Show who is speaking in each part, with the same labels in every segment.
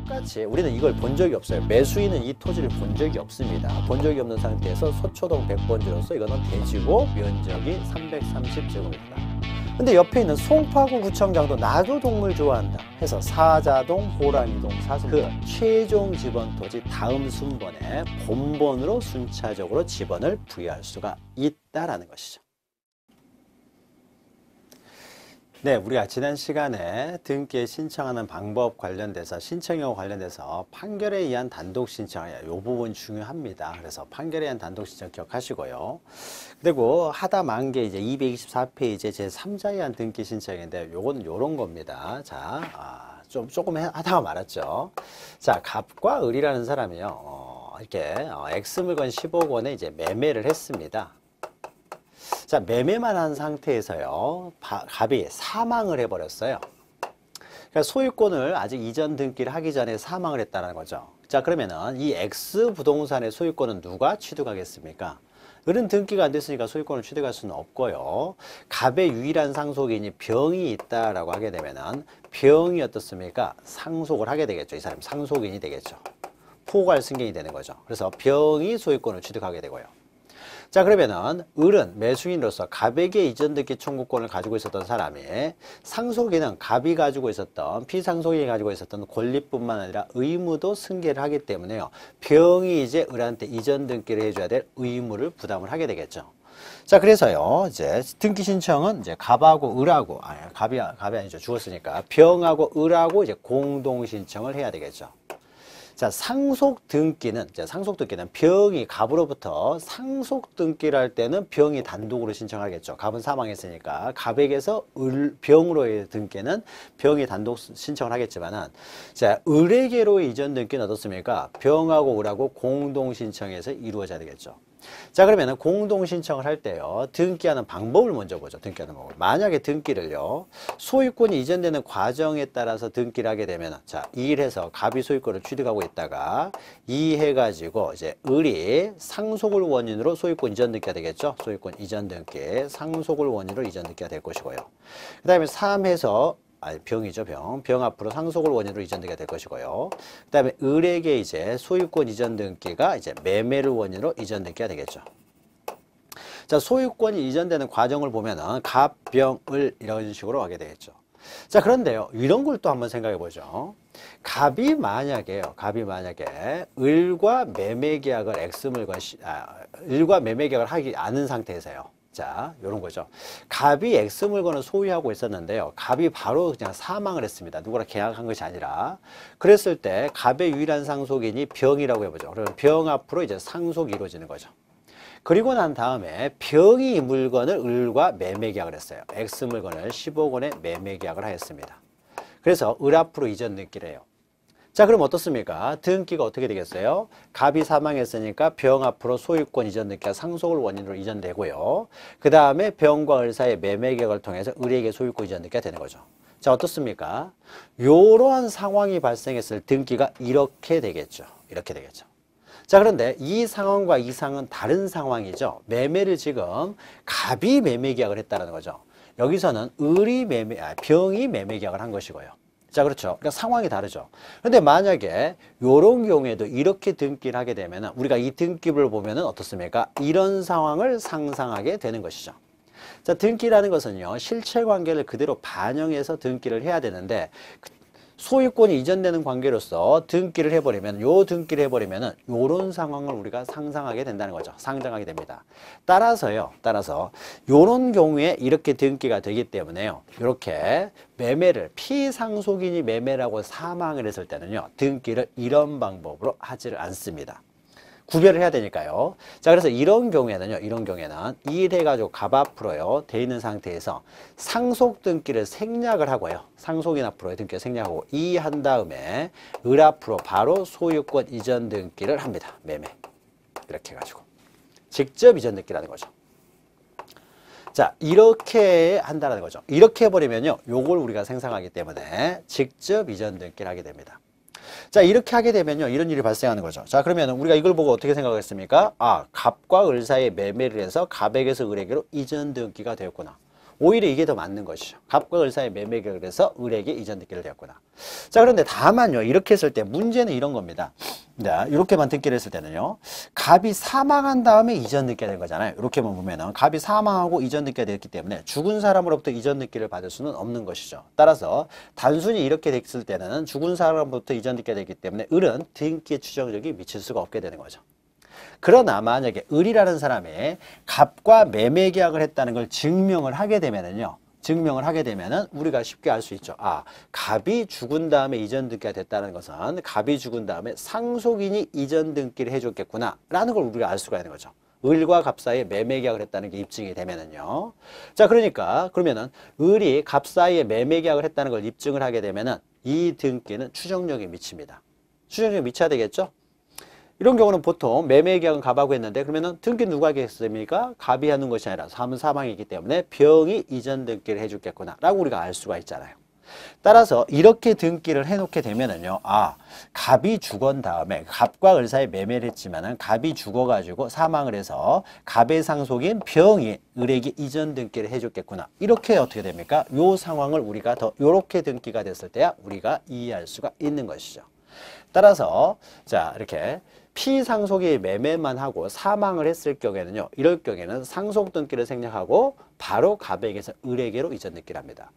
Speaker 1: 똑같이 우리는 이걸 본 적이 없어요. 매수인은 이 토지를 본 적이 없습니다. 본 적이 없는 상태에서 서초동 100번지로서 이거는 대지고 면적이 330제곱미터다. 근데 옆에 있는 송파구 구청장도 나도 동물 좋아한다 해서 사자동, 호랑이동, 사슴 그 최종 지번 토지 다음 순번에 본번으로 순차적으로 지번을 부여할 수가 있다라는 것이죠. 네, 우리가 지난 시간에 등기에 신청하는 방법 관련돼서 신청과 관련돼서 판결에 의한 단독 신청, 이 부분 중요합니다. 그래서 판결에 의한 단독 신청 기억하시고요. 그리고 하다 만 게 이제 224페이지 제 3자에 의한 등기 신청인데 요건 요런 겁니다. 자, 조금 하다가 말았죠. 자, 갑과 을이라는 사람이요. 이렇게 X 물건 10억 원에 이제 매매를 했습니다. 자, 매매만 한 상태에서요, 갑이 사망을 해버렸어요. 그러니까 소유권을 아직 이전 등기를 하기 전에 사망을 했다는 거죠. 자, 그러면은 이 X 부동산의 소유권은 누가 취득하겠습니까? 을은 등기가 안 됐으니까 소유권을 취득할 수는 없고요. 갑의 유일한 상속인이 병이 있다라고 하게 되면은 병이 어떻습니까? 상속을 하게 되겠죠. 이 사람이 상속인이 되겠죠. 포괄 승계인이 되는 거죠. 그래서 병이 소유권을 취득하게 되고요. 자, 그러면은 을은 매수인으로서 갑에게 이전 등기 청구권을 가지고 있었던 사람이 상속인은 갑이 가지고 있었던 피상속인이 가지고 있었던 권리뿐만 아니라 의무도 승계를 하기 때문에요. 병이 이제 을한테 이전 등기를 해줘야 될 의무를 부담을 하게 되겠죠. 자, 그래서요, 이제 등기 신청은 이제 갑하고 을하고, 갑이 아니죠. 죽었으니까 병하고 을하고 이제 공동 신청을 해야 되겠죠. 자, 상속 등기는 병이 갑으로부터 상속 등기를 할 때는 병이 단독으로 신청하겠죠. 갑은 사망했으니까 갑에게서 병으로의 등기는 병이 단독 신청을 하겠지만은, 자, 을에게로의 이전 등기는 어떻습니까? 병하고 을하고 공동 신청해서 이루어져야 되겠죠. 자, 그러면은 공동 신청을 할 때요, 등기하는 방법을 먼저 보죠. 등기하는 방법. 만약에 등기를요, 소유권이 이전되는 과정에 따라서 등기를 하게 되면은, 자, 2일 해서 갑이 소유권을 취득하고 있다가 2 해가지고 이제 을이 상속을 원인으로 소유권 이전 등기가 되겠죠. 소유권 이전 등기, 상속을 원인으로 이전 등기가 될 것이고요. 그 다음에 3 해서 병이죠, 병 앞으로 상속을 원인으로 이전 등기가 될 것이고요. 그 다음에 을에게 이제 소유권 이전 등기가 이제 매매를 원인으로 이전 등기가 되겠죠. 자, 소유권이 이전되는 과정을 보면은 갑, 병, 을 이런 식으로 하게 되겠죠. 자, 그런데요, 이런 걸 또 한번 생각해 보죠. 갑이 만약에 을과 매매 계약을 을과 매매 계약을 하지 않은 상태에서요. 자, 요런 거죠. 갑이 X 물건을 소유하고 있었는데요. 갑이 바로 그냥 사망을 했습니다. 누구랑 계약한 것이 아니라. 그랬을 때 갑의 유일한 상속인이 병이라고 해보죠. 그러면 병 앞으로 이제 상속이 이루어지는 거죠. 그리고 난 다음에 병이 이 물건을 을과 매매 계약을 했어요. X 물건을 10억 원에 매매 계약을 하였습니다. 그래서 을 앞으로 이전 등기를 해요. 자, 그럼 어떻습니까? 등기가 어떻게 되겠어요? 갑이 사망했으니까 병 앞으로 소유권 이전 등기가 상속을 원인으로 이전되고요. 그 다음에 병과 을 사이의 매매 계약을 통해서 을에게 소유권 이전 등기가 되는 거죠. 자, 어떻습니까? 이러한 상황이 발생했을 등기가 이렇게 되겠죠. 이렇게 되겠죠. 자, 그런데 이 상황과 이 상황은 다른 상황이죠. 매매를 지금 갑이 매매 계약을 했다는 거죠. 여기서는 병이 매매 계약을 한 것이고요. 자, 그렇죠. 그러니까 상황이 다르죠. 그런데 만약에 이런 경우에도 이렇게 등기를 하게 되면 우리가 이 등기부를 보면은 어떻습니까? 이런 상황을 상상하게 되는 것이죠. 자, 등기라는 것은요, 실체 관계를 그대로 반영해서 등기를 해야 되는데, 소유권이 이전되는 관계로서 등기를 해버리면, 등기를 해버리면은 요런 상황을 우리가 상상하게 된다는 거죠. 상정하게 됩니다. 따라서 요런 경우에 이렇게 등기가 되기 때문에요. 이렇게 매매를 피상속인이 매매라고 사망을 했을 때는요, 등기를 이런 방법으로 하지를 않습니다. 구별을 해야 되니까요. 자, 그래서 이런 경우에는 이 일 해가지고 갑 앞으로요, 돼 있는 상태에서 상속 등기를 생략을 하고요. 상속인 앞으로 등기를 생략하고 한 다음에 을 앞으로 바로 소유권 이전 등기를 합니다. 매매. 이렇게 해가지고. 직접 이전 등기라는 거죠. 자, 이렇게 한다는 거죠. 이렇게 해버리면요, 요걸 우리가 생성하기 때문에 직접 이전 등기를 하게 됩니다. 자, 이렇게 하게 되면요, 이런 일이 발생하는 거죠. 자, 그러면 우리가 이걸 보고 어떻게 생각했습니까? 아, 갑과 을 사이에 매매를 해서 갑에게서 을에게로 이전 등기가 되었구나. 오히려 이게 더 맞는 것이죠. 갑과 을 사이의 매매 계약을 해서 을에게 이전 등기를 되었구나. 자, 그런데 다만요, 이렇게 했을 때 문제는 이런 겁니다. 자, 이렇게만 등기를 했을 때는요, 갑이 사망한 다음에 이전 등기가 된 거잖아요. 이렇게만 보면은 갑이 사망하고 이전 등기가 됐기 때문에 죽은 사람으로부터 이전 등기를 받을 수는 없는 것이죠. 따라서 단순히 이렇게 됐을 때는 죽은 사람으로부터 이전 등기가 됐기 때문에 을은 등기의 추정력이 미칠 수가 없게 되는 거죠. 그러나 만약에 을이라는 사람이 갑과 매매 계약을 했다는 걸 증명을 하게 되면은요, 우리가 쉽게 알 수 있죠. 아, 갑이 죽은 다음에 이전 등기가 됐다는 것은 갑이 죽은 다음에 상속인이 이전 등기를 해줬겠구나 라는 걸 우리가 알 수가 있는 거죠. 을과 갑 사이에 매매 계약을 했다는 게 입증이 되면은요. 자, 그러면은 을이 갑 사이에 매매 계약을 했다는 걸 입증을 하게 되면은 이 등기는 추정력이 미칩니다. 추정력이 미쳐야 되겠죠? 이런 경우는 보통 매매 계약은 갑하고 했는데 그러면은 등기 누가 하겠습니까? 갑이 하는 것이 아니라 사망이기 때문에 병이 이전 등기를 해줬겠구나 라고 우리가 알 수가 있잖아요. 따라서 이렇게 등기를 해놓게 되면은요, 아, 갑이 죽은 다음에 갑과 을 사이에 매매를 했지만은 갑이 죽어가지고 사망을 해서 갑의 상속인 병이 을에게 이전 등기를 해줬겠구나. 이렇게 어떻게 됩니까? 요 상황을 우리가 더 요렇게 등기가 됐을 때야 우리가 이해할 수가 있는 것이죠. 따라서 자, 이렇게 피상속이 매매만 하고 사망을 했을 경우에는요, 이럴 경우에는 상속 등기를 생략하고 바로 갑에게서 을에게로 이전 등기를 합니다.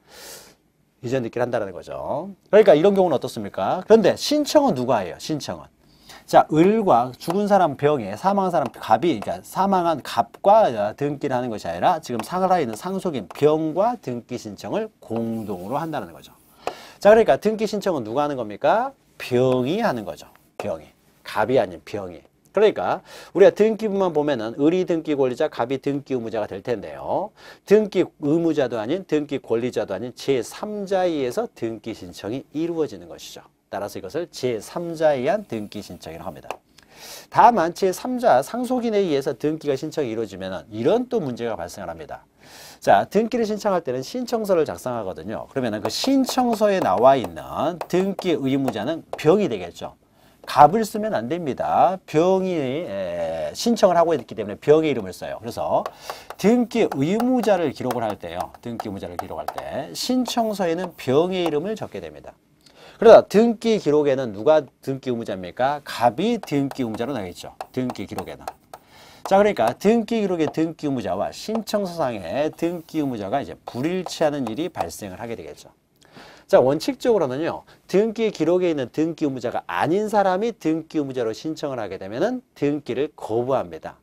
Speaker 1: 이전 등기를 한다는 거죠. 그러니까 이런 경우는 어떻습니까? 그런데 신청은 누가 해요? 신청은. 자, 을과 죽은 사람 병에 사망한 사람 갑이, 그러니까 사망한 갑과 등기를 하는 것이 아니라 지금 살아 있는 상속인 병과 등기 신청을 공동으로 한다는 거죠. 자, 그러니까 등기 신청은 누가 하는 겁니까? 병이 하는 거죠. 병이. 갑이 아닌 병이. 그러니까 우리가 등기부만 보면은 을이 등기 권리자, 갑이 등기 의무자가 될 텐데요. 등기 의무자도 아닌 등기 권리자도 아닌 제3자에 의해서 등기 신청이 이루어지는 것이죠. 따라서 이것을 제3자에 의한 등기 신청이라고 합니다. 다만 제3자 상속인에 의해서 등기가 신청이 이루어지면 이런 또 문제가 발생을 합니다. 자, 등기를 신청할 때는 신청서를 작성하거든요. 그러면 그 신청서에 나와 있는 등기 의무자는 병이 되겠죠. 갑을 쓰면 안 됩니다. 병이 신청을 하고 있기 때문에 병의 이름을 써요. 그래서 등기 의무자를 기록을 할 때요. 등기 의무자를 기록할 때 신청서에는 병의 이름을 적게 됩니다. 그러다 등기 기록에는 누가 등기 의무자입니까? 갑이 등기 의무자로 나와있죠. 등기 기록에는. 자, 그러니까 등기 기록의 등기 의무자와 신청서상의 등기 의무자가 이제 불일치하는 일이 발생을 하게 되겠죠. 자, 원칙적으로는요, 등기 기록에 있는 등기 의무자가 아닌 사람이 등기 의무자로 신청을 하게 되면은 등기를 거부합니다.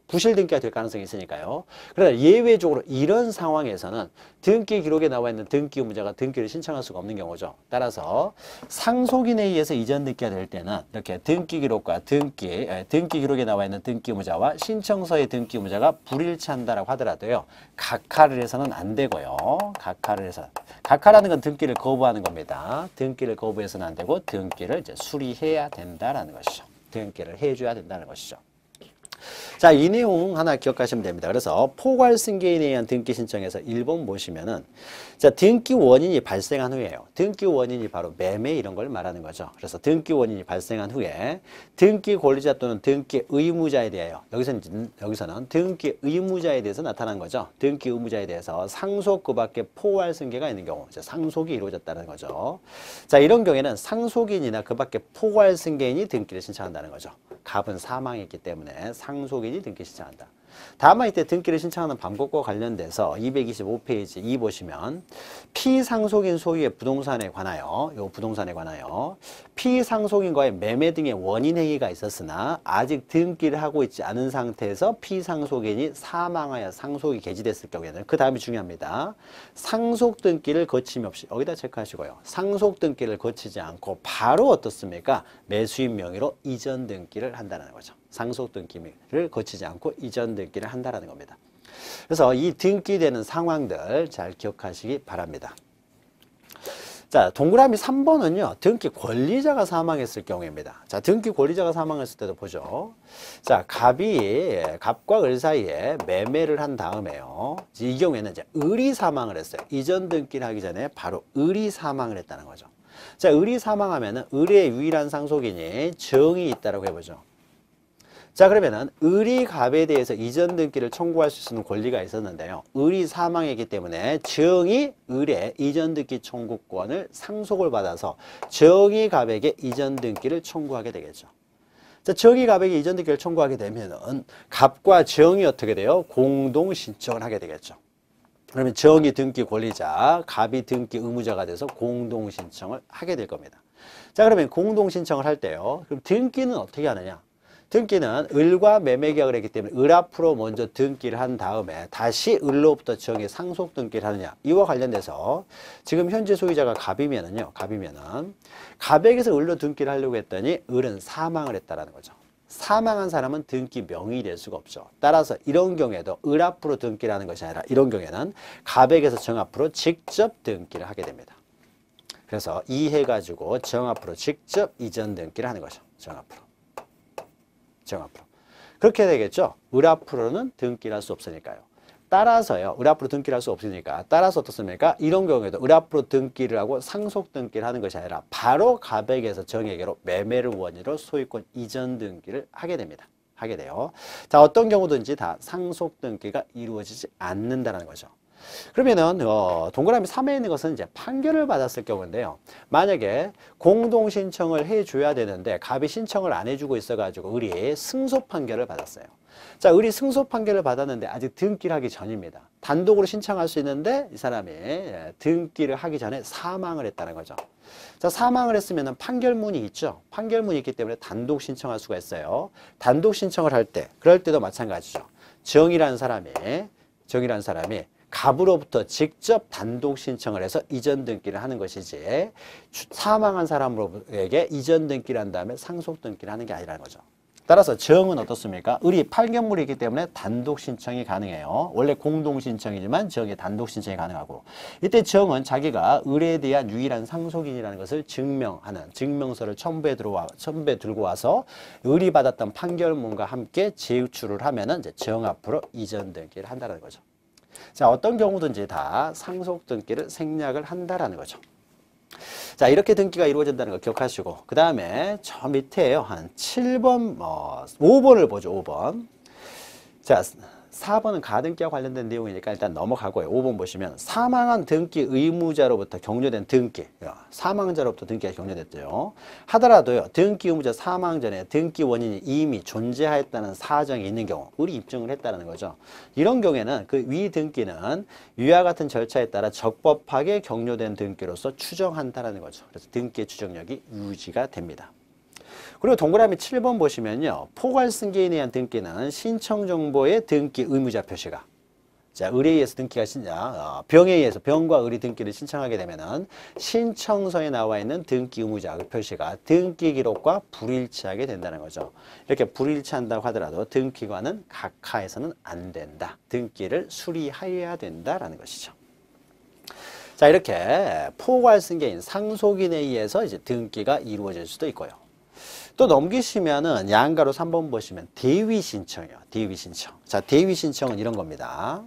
Speaker 1: 부실 등기가 될 가능성이 있으니까요. 그러나 예외적으로 이런 상황에서는 등기 기록에 나와 있는 등기 의무자가 등기를 신청할 수가 없는 경우죠. 따라서 상속인에 의해서 이전 등기가 될 때는 이렇게 등기 기록과 등기 기록에 나와 있는 등기 의무자와 신청서의 등기 의무자가 불일치한다라고 하더라도요, 각하를 해서는 안 되고요. 각하라는 건 등기를 거부하는 겁니다. 등기를 거부해서는 안 되고 등기를 이제 수리해야 된다라는 것이죠. 등기를 해줘야 된다는 것이죠. 자, 이 내용 하나 기억하시면 됩니다. 그래서 포괄 승계인에 의한 등기 신청에서 1번 보시면은, 자, 등기 원인이 발생한 후에요. 등기 원인이 바로 매매 이런 걸 말하는 거죠. 그래서 등기 원인이 발생한 후에 등기 권리자 또는 등기 의무자에 대하여, 여기서는 등기 의무자에 대해서 나타난 거죠. 등기 의무자에 대해서 상속 그 밖에 포괄 승계가 있는 경우, 이제 상속이 이루어졌다는 거죠. 자, 이런 경우에는 상속인이나 그 밖에 포괄 승계인이 등기를 신청한다는 거죠. 갑은 사망했기 때문에 상속인이 등기 신청한다. 다만 이때 등기를 신청하는 방법과 관련돼서 225페이지 2 보시면 피상속인 소유의 부동산에 관하여 피상속인과의 매매 등의 원인 행위가 있었으나 아직 등기를 하고 있지 않은 상태에서 피상속인이 사망하여 상속이 개시됐을 경우에는, 그 다음이 중요합니다. 상속 등기를 거침이 없이, 여기다 체크하시고요. 상속 등기를 거치지 않고 바로 어떻습니까? 매수인 명의로 이전 등기를 한다는 거죠. 상속 등기를 거치지 않고 이전 등기를 한다는 겁니다. 그래서 이 등기되는 상황들 잘 기억하시기 바랍니다. 자, 동그라미 3번은요, 등기 권리자가 사망했을 경우입니다. 자, 등기 권리자가 사망했을 때도 보죠. 자, 갑과 을 사이에 매매를 한 다음에요. 이 경우에는 이제 을이 사망을 했어요. 이전 등기를 하기 전에 바로 을이 사망을 했다는 거죠. 자, 을이 사망하면은 을의 유일한 상속인이 정이 있다라고 해보죠. 자, 그러면은 을이 갑에 대해서 이전 등기를 청구할 수 있는 권리가 있었는데요. 을이 사망했기 때문에 정이 을의 이전 등기 청구권을 상속을 받아서 정이 갑에게 이전 등기를 청구하게 되겠죠. 자, 정이 갑에게 이전 등기를 청구하게 되면은 갑과 정이 어떻게 돼요? 공동 신청을 하게 되겠죠. 그러면 정이 등기 권리자, 갑이 등기 의무자가 돼서 공동 신청을 하게 될 겁니다. 자, 그러면 공동 신청을 할 때요. 그럼 등기는 어떻게 하느냐? 등기는 을과 매매 계약을 했기 때문에 을 앞으로 먼저 등기를 한 다음에 다시 을로부터 정의 상속 등기를 하느냐. 이와 관련돼서 지금 현재 소유자가 갑이면은 갑에게서 을로 등기를 하려고 했더니 을은 사망을 했다라는 거죠. 사망한 사람은 등기 명의이 될 수가 없죠. 따라서 이런 경우에도 을 앞으로 등기를 하는 것이 아니라 이런 경우에는 갑에게서 정 앞으로 직접 등기를 하게 됩니다. 그래서 이해가지고 정 앞으로 직접 이전 등기를 하는 거죠. 정 앞으로. 그렇게 되겠죠. 을 앞으로는 등기를 할 수 없으니까요. 따라서요. 을 앞으로 등기를 할 수 없으니까 따라서 어떻습니까? 이런 경우에도 을 앞으로 등기를 하고 상속 등기를 하는 것이 아니라 바로 갑에게서 정에게로 매매를 원인으로 소유권 이전 등기를 하게 됩니다. 하게 돼요. 자, 어떤 경우든지 다 상속 등기가 이루어지지 않는다는 거죠. 그러면은 동그라미 3에 있는 것은 이제 판결을 받았을 경우인데요. 만약에 공동 신청을 해줘야 되는데 갑이 신청을 안 해주고 있어가지고 을이 승소 판결을 받았어요. 자, 을이 승소 판결을 받았는데 아직 등기를 하기 전입니다. 단독으로 신청할 수 있는데 이 사람이 등기를 하기 전에 사망을 했다는 거죠. 자, 사망을 했으면 판결문이 있죠. 판결문이 있기 때문에 단독 신청할 수가 있어요. 단독 신청을 할 때, 그럴 때도 마찬가지죠. 정이라는 사람이 갑으로부터 직접 단독 신청을 해서 이전 등기를 하는 것이지 사망한 사람에게 이전 등기를 한 다음에 상속 등기를 하는 게 아니라는 거죠. 따라서 정은 어떻습니까? 을이 판결물이기 때문에 단독 신청이 가능해요. 원래 공동 신청이지만 정의 단독 신청이 가능하고 이때 정은 자기가 을에 대한 유일한 상속인이라는 것을 증명하는 증명서를 첨부해 들고 와서 을이 받았던 판결문과 함께 제출을 하면은 이제 정 앞으로 이전 등기를 한다는 거죠. 자, 어떤 경우든지 다 상속 등기를 생략을 한다라는 거죠. 자, 이렇게 등기가 이루어진다는 거 기억하시고 그 다음에 저 밑에요. 한 7번, 5번을 보죠. 5번. 자, 4번은 가등기와 관련된 내용이니까 일단 넘어가고요. 5번 보시면 사망한 등기 의무자로부터 격려된 등기, 사망자로부터 등기가 격려됐죠. 하더라도요. 등기 의무자 사망 전에 등기 원인이 이미 존재하였다는 사정이 있는 경우 을이 입증을 했다는 거죠. 이런 경우에는 그 위 등기는 위와 같은 절차에 따라 적법하게 격려된 등기로서 추정한다는 거죠. 그래서 등기의 추정력이 유지가 됩니다. 그리고 동그라미 7번 보시면요. 포괄승계인에 의한 등기는 신청정보의 등기 의무자 표시가 자, 을에 의해서 등기가 병에 의해서 병과 을이 등기를 신청하게 되면은 신청서에 나와 있는 등기 의무자 표시가 등기 기록과 불일치하게 된다는 거죠. 이렇게 불일치한다고 하더라도 등기관은 각하해서는 안 된다. 등기를 수리하여야 된다라는 것이죠. 자, 이렇게 포괄승계인 상속인에 의해서 이제 등기가 이루어질 수도 있고요. 또 넘기시면은 양가로 3번 보시면 대위신청이요. 대위신청. 자, 대위신청은 이런 겁니다.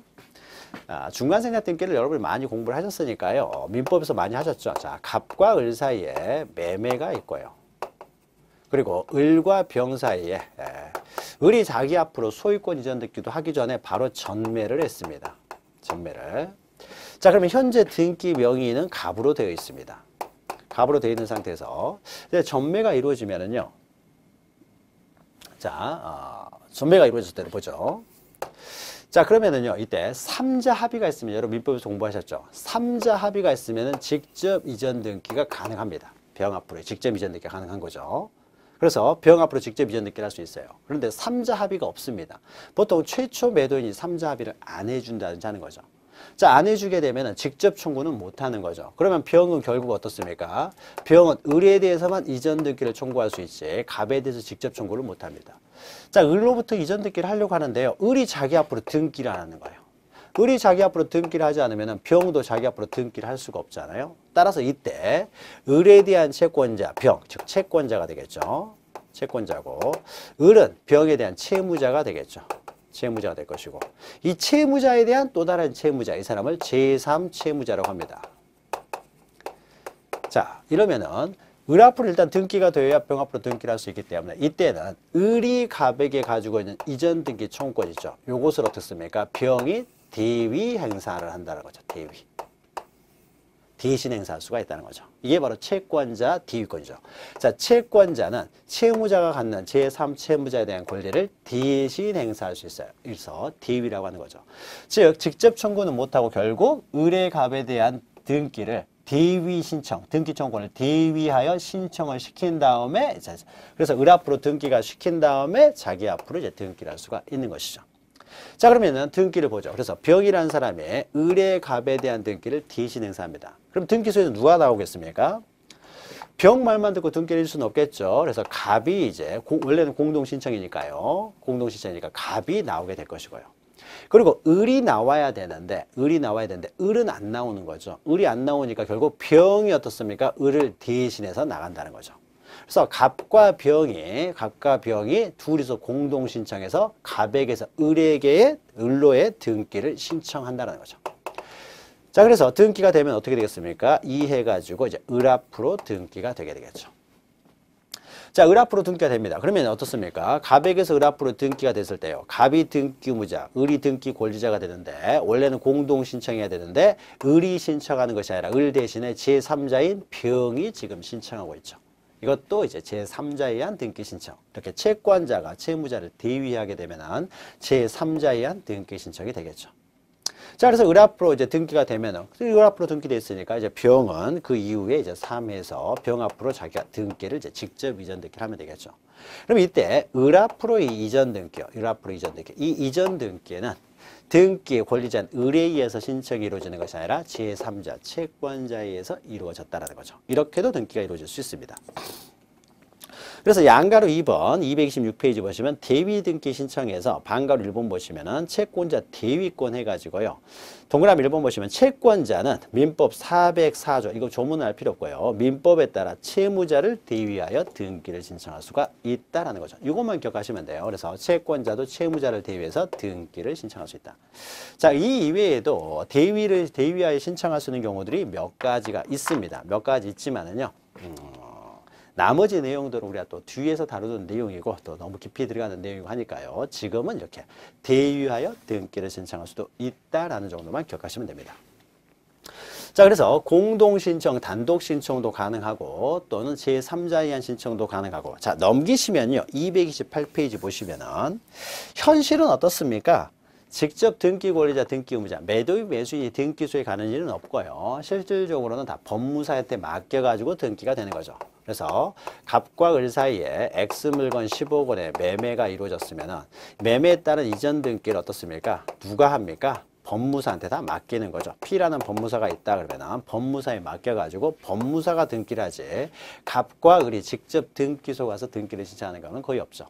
Speaker 1: 중간생략 등기를 여러분이 많이 공부를 하셨으니까요. 민법에서 많이 하셨죠. 자, 갑과 을 사이에 매매가 있고요. 그리고 을과 병 사이에 을이 자기 앞으로 소유권 이전 등기도 하기 전에 바로 전매를 했습니다. 전매를. 자, 그러면 현재 등기 명의는 갑으로 되어 있습니다. 갑으로 되어 있는 상태에서 이제 전매가 이루어지면은요. 자, 전매가 이루어졌을 때를 보죠. 자, 그러면은요. 이때 3자 합의가 있으면 여러분 민법에서 공부하셨죠. 3자 합의가 있으면은 직접 이전 등기가 가능합니다. 병 앞으로 직접 이전 등기가 가능한 거죠. 그래서 병 앞으로 직접 이전 등기를 할 수 있어요. 그런데 3자 합의가 없습니다. 보통 최초 매도인이 3자 합의를 안 해준다든지 하는 거죠. 자, 안 해주게 되면 직접 청구는 못하는 거죠. 그러면 병은 결국 어떻습니까? 병은 을에 대해서만 이전 등기를 청구할 수 있지 갑에 대해서 직접 청구를 못합니다. 자, 을로부터 이전 등기를 하려고 하는데요. 을이 자기 앞으로 등기를 안 하는 거예요. 을이 자기 앞으로 등기를 하지 않으면 병도 자기 앞으로 등기를 할 수가 없잖아요. 따라서 이때 을에 대한 채권자, 병, 즉 채권자가 되겠죠. 채권자고 을은 병에 대한 채무자가 되겠죠. 채무자가 될 것이고 이 채무자에 대한 또 다른 채무자, 이 사람을 제3채무자라고 합니다. 자, 이러면은 을 앞으로 일단 등기가 되어야 병 앞으로 등기를 할 수 있기 때문에 이때는 을이 갑에게 가지고 있는 이전 등기 청구권이죠. 요것을 어떻습니까? 병이 대위 행사를 한다는 거죠. 대위. 대신 행사할 수가 있다는 거죠. 이게 바로 채권자 대위권이죠. 자, 채권자는 채무자가 갖는 제3 채무자에 대한 권리를 대신 행사할 수 있어요. 그래서 대위라고 하는 거죠. 즉, 직접 청구는 못하고 결국 을의 갑에 대한 등기를 대위 신청, 등기 청구권을 대위하여 신청을 시킨 다음에 그래서 을 앞으로 등기가 시킨 다음에 자기 앞으로 이제 등기를 할 수가 있는 것이죠. 자, 그러면은 등기를 보죠. 그래서 병이라는 사람이 을의 갑에 대한 등기를 대신 행사합니다. 그럼 등기소에는 누가 나오겠습니까? 병 말만 듣고 등기를 할 수는 없겠죠. 그래서 갑이 이제 원래는 공동신청이니까요. 공동신청이니까 갑이 나오게 될 것이고요. 그리고 을이 나와야 되는데 을은 안 나오는 거죠. 을이 안 나오니까 결국 병이 어떻습니까? 을을 대신해서 나간다는 거죠. 그래서 갑과 병이 둘이서 공동 신청해서 갑에게서 을로의 등기를 신청한다는 거죠. 자, 그래서 등기가 되면 어떻게 되겠습니까? 이해가지고 이제 을 앞으로 등기가 되게 되겠죠. 자, 을 앞으로 등기가 됩니다. 그러면 어떻습니까? 갑에게서 을 앞으로 등기가 됐을 때요. 갑이 등기 의무자, 을이 등기 권리자가 되는데 원래는 공동 신청해야 되는데 을이 신청하는 것이 아니라 을 대신에 제3자인 병이 지금 신청하고 있죠. 이것도 이제 제3자에 의한 등기 신청. 이렇게 채권자가 채무자를 대위하게 되면은 제3자에 의한 등기 신청이 되겠죠. 자, 그래서 을 앞으로 이제 등기가 되면은 을 앞으로 등기됐으니까 이제 병은 그 이후에 이제 3에서 병 앞으로 자기가 등기를 이제 직접 이전 등기를 하면 되겠죠. 그럼 이때 을 앞으로 이 이전 등기요. 을 앞으로 이전 등기. 이 이전 등기는 등기의 권리자인 을에 의해서 신청이 이루어지는 것이 아니라 제3자, 채권자에 의해서 이루어졌다는 거죠. 이렇게도 등기가 이루어질 수 있습니다. 그래서 양가로 2번 226페이지 보시면 대위 등기 신청에서 반가로 1번 보시면은 채권자 대위권 해가지고요. 동그라미 1번 보시면 채권자는 민법 404조 이거 조문을 할 필요 없고요. 민법에 따라 채무자를 대위하여 등기를 신청할 수가 있다라는 거죠. 이것만 기억하시면 돼요. 그래서 채권자도 채무자를 대위해서 등기를 신청할 수 있다. 자, 이 이외에도 대위하여 신청할 수 있는 경우들이 몇 가지가 있습니다. 몇 가지 있지만은요. 나머지 내용들은 우리가 또 뒤에서 다루는 내용이고 또 너무 깊이 들어가는 내용이고 하니까요. 지금은 이렇게 대위하여 등기를 신청할 수도 있다라는 정도만 기억하시면 됩니다. 자, 그래서 공동신청, 단독신청도 가능하고 또는 제3자에 의한 신청도 가능하고 자, 넘기시면요. 228페이지 보시면은 현실은 어떻습니까? 직접 등기 권리자, 등기 의무자, 매도인, 매수인이 등기소에 가는 일은 없고요. 실질적으로는 다 법무사한테 맡겨가지고 등기가 되는 거죠. 그래서 갑과 을 사이에 X물건 15건의 매매가 이루어졌으면 매매에 따른 이전 등기를 어떻습니까? 누가 합니까? 법무사한테 다 맡기는 거죠. P라는 법무사가 있다 그러면 법무사에 맡겨가지고 법무사가 등기를 하지 갑과 을이 직접 등기소 가서 등기를 신청하는 경우는 거의 없죠.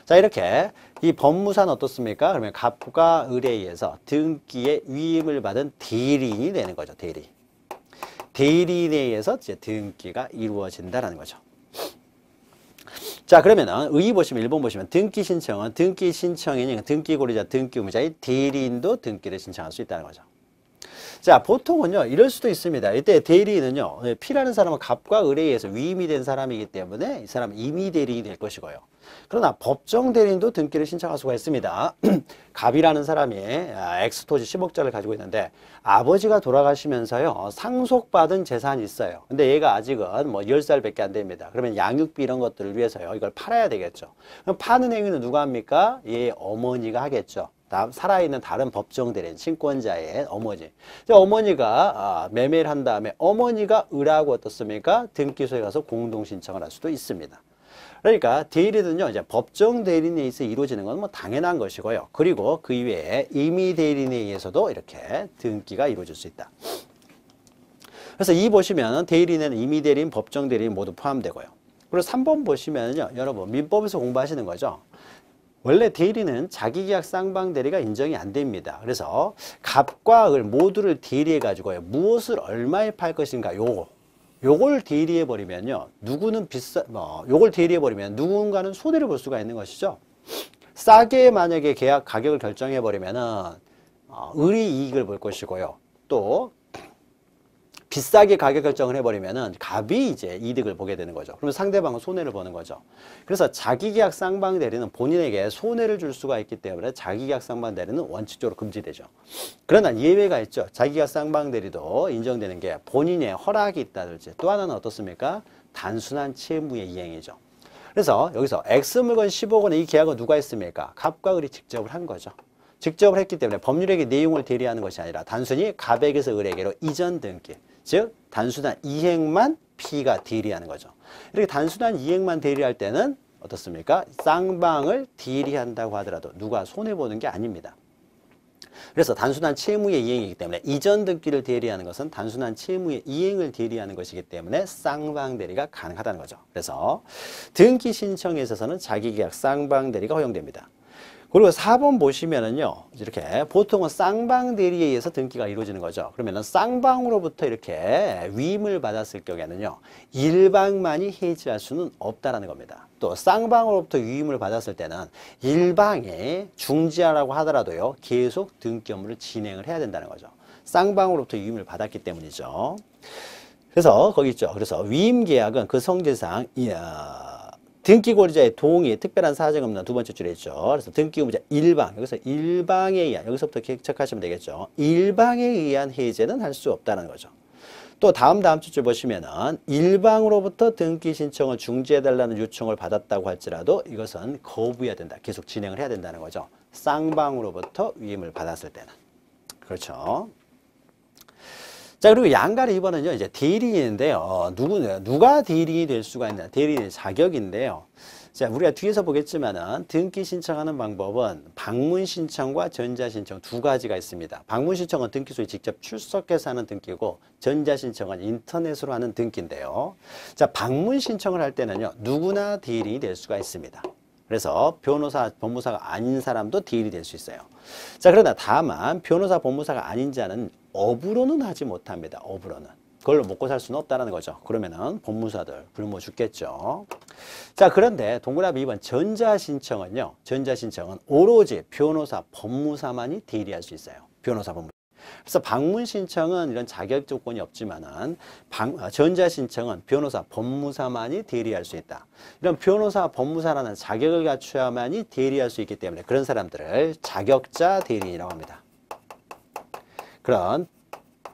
Speaker 1: 자, 이렇게 이 법무사는 어떻습니까? 그러면 갑과 을에 의해서 등기에 위임을 받은 대리인이 되는 거죠. 대리인에 의해서 이제 등기가 이루어진다라는 거죠. 자, 그러면은 의 보시면 1번 보시면 등기 신청은 등기 신청인이 등기 권리자, 등기 의무자의 대리인도 등기를 신청할 수 있다는 거죠. 자, 보통은요 이럴 수도 있습니다. 이때 대리인은요 P라는 사람은 갑과 을에 의해서 위임이 된 사람이기 때문에 이 사람은 임의 대리인이 될 것이고요. 그러나 법정 대리인도 등기를 신청할 수가 있습니다. 갑이라는 사람이 X토지 10억짜리를 가지고 있는데 아버지가 돌아가시면서요 상속받은 재산이 있어요. 근데 얘가 아직은 뭐 10살밖에 안 됩니다. 그러면 양육비 이런 것들을 위해서요 이걸 팔아야 되겠죠. 그럼 파는 행위는 누가 합니까? 얘 어머니가 하겠죠. 살아있는 다른 법정 대리인, 친권자의 어머니. 어머니가 매매를 한 다음에 어머니가 을하고 어떻습니까? 등기소에 가서 공동 신청을 할 수도 있습니다. 그러니까 대리는요, 이제 법정 대리인에 의해서 이루어지는 건 뭐 당연한 것이고요. 그리고 그 이외에 임의 대리인에 의해서도 이렇게 등기가 이루어질 수 있다. 그래서 이 보시면 대리인에는 임의 대리인, 법정 대리인 모두 포함되고요. 그리고 3번 보시면요, 여러분 민법에서 공부하시는 거죠. 원래 대리는 자기계약 쌍방대리가 인정이 안 됩니다. 그래서 갑과 을 모두를 대리해 가지고요. 무엇을 얼마에 팔 것인가 요걸 대리해 버리면요. 요걸 대리해 버리면 누군가는 손해를 볼 수가 있는 것이죠. 싸게 만약에 계약 가격을 결정해 버리면은 을이 이익을 볼 것이고요. 또 비싸게 가격 결정을 해버리면은 갑이 이제 이득을 보게 되는 거죠. 그러면 상대방은 손해를 보는 거죠. 그래서 자기계약 쌍방 대리는 본인에게 손해를 줄 수가 있기 때문에 자기계약 쌍방 대리는 원칙적으로 금지되죠. 그러나 예외가 있죠. 자기계약 쌍방 대리도 인정되는 게 본인의 허락이 있다든지 또 하나는 어떻습니까? 단순한 채무의 이행이죠. 그래서 여기서 X 물건 10억 원의 이 계약은 누가 했습니까? 갑과 을이 직접을 한 거죠. 직접을 했기 때문에 법률에게 내용을 대리하는 것이 아니라 단순히 갑에게서 을에게로 이전 등기, 즉 단순한 이행만 P가 대리하는 거죠. 이렇게 단순한 이행만 대리할 때는 어떻습니까? 쌍방을 대리한다고 하더라도 누가 손해보는 게 아닙니다. 그래서 단순한 채무의 이행이기 때문에 이전 등기를 대리하는 것은 단순한 채무의 이행을 대리하는 것이기 때문에 쌍방 대리가 가능하다는 거죠. 그래서 등기 신청에 있어서는 자기계약 쌍방 대리가 허용됩니다. 그리고 4번 보시면은요, 이렇게 보통은 쌍방 대리에 의해서 등기가 이루어지는 거죠. 그러면은 쌍방으로부터 이렇게 위임을 받았을 경우에는요, 일방만이 해지할 수는 없다라는 겁니다. 또 쌍방으로부터 위임을 받았을 때는 일방이 중지하라고 하더라도요, 계속 등기 업무를 진행을 해야 된다는 거죠. 쌍방으로부터 위임을 받았기 때문이죠. 그래서 거기 있죠. 그래서 위임 계약은 그 성질상 등기 권리자의 동의, 특별한 사정 없는 두 번째 줄에 있죠. 그래서 등기 의무자 일방, 여기서 일방에 의한, 여기서부터 체크하시면 되겠죠. 일방에 의한 해제는 할 수 없다는 거죠. 또 다음 줄 보시면은 일방으로부터 등기 신청을 중지해달라는 요청을 받았다고 할지라도 이것은 거부해야 된다. 계속 진행을 해야 된다는 거죠. 쌍방으로부터 위임을 받았을 때는. 그렇죠. 자, 그리고 양가리 2번은요, 이제 대리인인데요. 누가 대리인이 될 수가 있냐. 대리인의 자격인데요. 자, 우리가 뒤에서 보겠지만은 등기 신청하는 방법은 방문 신청과 전자 신청 두 가지가 있습니다. 방문 신청은 등기소에 직접 출석해서 하는 등기고 전자 신청은 인터넷으로 하는 등기인데요. 자, 방문 신청을 할 때는요, 누구나 대리인이 될 수가 있습니다. 그래서 변호사, 법무사가 아닌 사람도 대리인이 될 수 있어요. 자, 그러나 다만 변호사, 법무사가 아닌 자는 업으로는 하지 못합니다. 업으로는. 그걸로 먹고 살 수는 없다는 거죠. 그러면은 법무사들 굶어 죽겠죠. 자, 그런데 동그라미 2번 전자신청은요. 전자신청은 오로지 변호사, 법무사만이 대리할 수 있어요. 변호사, 법무사. 그래서 방문 신청은 이런 자격 조건이 없지만은 전자신청은 변호사, 법무사만이 대리할 수 있다. 이런 변호사, 법무사라는 자격을 갖춰야만이 대리할 수 있기 때문에 그런 사람들을 자격자 대리인이라고 합니다. 그런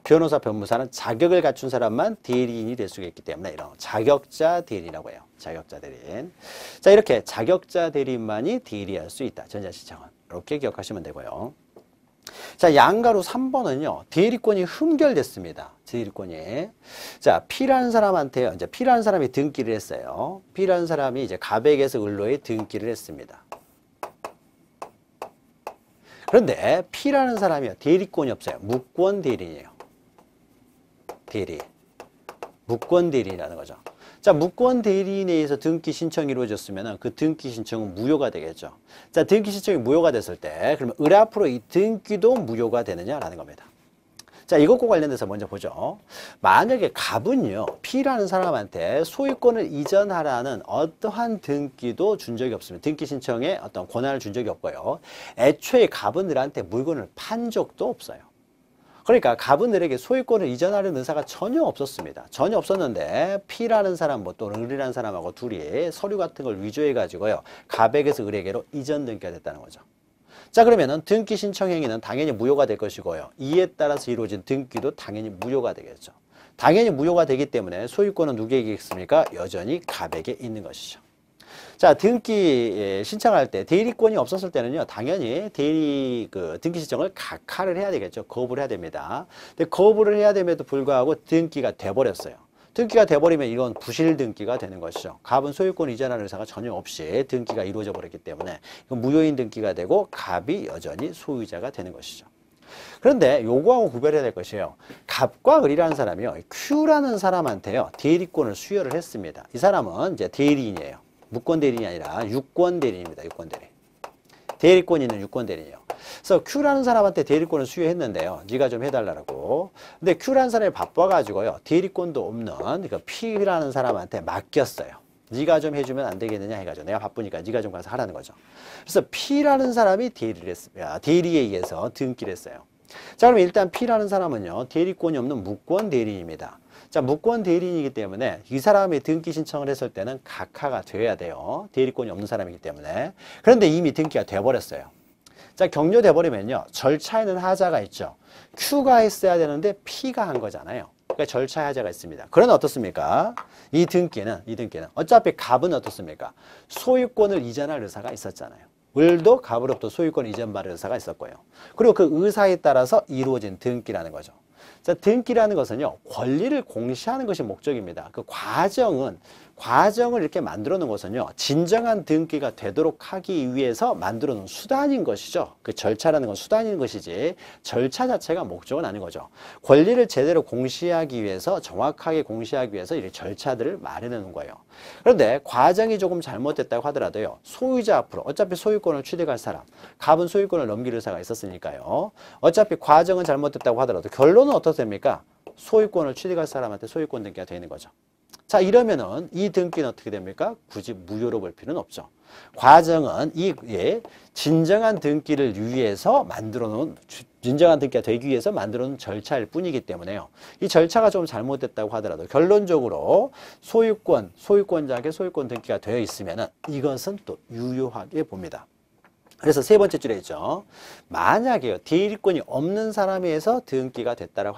Speaker 1: 변호사, 변무사는 자격을 갖춘 사람만 대리인이 될 수가 있기 때문에 이런 자격자 대리인이라고 해요. 자격자 대리인. 자, 이렇게 자격자 대리인만이 대리할 수 있다. 전자신청은. 이렇게 기억하시면 되고요. 자, 양가로 3번은요. 대리권이 흠결됐습니다. 대리권이. 자, P라는 사람한테요. 이제 P라는 사람이 등기를 했어요. P라는 사람이 이제 갑에게서 을로에 등기를 했습니다. 그런데 P라는 사람이요. 대리권이 없어요. 무권 대리인이에요. 대리. 무권 대리인이라는 거죠. 자, 무권 대리인에 의해서 등기 신청이 이루어졌으면 그 등기 신청은 무효가 되겠죠. 자, 등기 신청이 무효가 됐을 때 그러면 을 앞으로 이 등기도 무효가 되느냐라는 겁니다. 자, 이것과 관련돼서 먼저 보죠. 만약에 갑은요, P라는 사람한테 소유권을 이전하라는 어떠한 등기도 준 적이 없습니다. 등기 신청에 어떤 권한을 준 적이 없고요. 애초에 갑은 을한테 물건을 판 적도 없어요. 그러니까 갑은 을에게 소유권을 이전하려는 의사가 전혀 없었습니다. 전혀 없었는데 P라는 사람, 또 을이라는 사람하고 둘이 서류 같은 걸 위조해 가지고요, 갑에게서 을에게로 이전 등기가 됐다는 거죠. 자, 그러면은 등기 신청 행위는 당연히 무효가 될 것이고요. 이에 따라서 이루어진 등기도 당연히 무효가 되겠죠. 당연히 무효가 되기 때문에 소유권은 누구에게 있습니까? 여전히 갑에게 있는 것이죠. 자, 등기 신청할 때 대리권이 없었을 때는요, 당연히 등기 신청을 각하를 해야 되겠죠. 거부를 해야 됩니다. 근데 거부를 해야 됨에도 불구하고 등기가 돼버렸어요. 등기가 돼버리면 이건 부실 등기가 되는 것이죠. 갑은 소유권 이전하는 의사가 전혀 없이 등기가 이루어져 버렸기 때문에 이건 무효인 등기가 되고 갑이 여전히 소유자가 되는 것이죠. 그런데 요거하고 구별해야 될 것이에요. 갑과 을이라는 사람이요, Q라는 사람한테요, 대리권을 수여를 했습니다. 이 사람은 이제 대리인이에요. 무권 대리인이 아니라 유권 대리인입니다. 유권 대리인. 대리권 있는 유권 대리인이에요. 그래서 Q라는 사람한테 대리권을 수여했는데요. 네가 좀 해달라고. 근데 Q라는 사람이 바빠가지고요, 대리권도 없는 그러니까 P라는 사람한테 맡겼어요. 네가 좀 해주면 안 되겠느냐 해가지고 내가 바쁘니까 네가 좀 가서 하라는 거죠. 그래서 P라는 사람이 대리를 했습니다. 대리에 의해서 등기를 했어요. 자, 그럼 일단 P라는 사람은요, 대리권이 없는 무권 대리인입니다. 자, 무권 대리인이기 때문에 이 사람이 등기 신청을 했을 때는 각하가 돼야 돼요. 대리권이 없는 사람이기 때문에. 그런데 이미 등기가 돼버렸어요. 자, 격려돼 버리면요, 절차에는 하자가 있죠. Q가 했어야 되는데 P가 한 거잖아요. 그러니까 절차에 하자가 있습니다. 그러나 어떻습니까? 이 등기는 어차피 갑은 어떻습니까? 소유권을 이전할 의사가 있었잖아요. 을도 갑으로부터 소유권 이전받을 의사가 있었고요. 그리고 그 의사에 따라서 이루어진 등기라는 거죠. 자, 등기라는 것은요, 권리를 공시하는 것이 목적입니다. 그 과정을 이렇게 만들어 놓은 것은요, 진정한 등기가 되도록 하기 위해서 만들어 놓은 수단인 것이죠. 그 절차라는 건 수단인 것이지 절차 자체가 목적은 아닌 거죠. 권리를 제대로 공시하기 위해서, 정확하게 공시하기 위해서 이 절차들을 마련해 놓은 거예요. 그런데 과정이 조금 잘못됐다고 하더라도요, 소유자 앞으로 어차피 소유권을 취득할 사람, 갑은 소유권을 넘길 의사가 있었으니까요, 어차피 과정은 잘못됐다고 하더라도 결론은 어떻습니까? 소유권을 취득할 사람한테 소유권 등기가 되어 있는 거죠. 자, 이러면은 이 등기는 어떻게 됩니까? 굳이 무효로 볼 필요는 없죠. 과정은 진정한 등기를 위해서 만들어 놓은, 진정한 등기가 되기 위해서 만들어 놓은 절차일 뿐이기 때문에요. 이 절차가 좀 잘못됐다고 하더라도 결론적으로 소유권자에게 소유권 등기가 되어 있으면은 이것은 또 유효하게 봅니다. 그래서 세 번째 줄에 있죠. 만약에요, 대리권이 없는 사람에 의해서 등기가 됐다고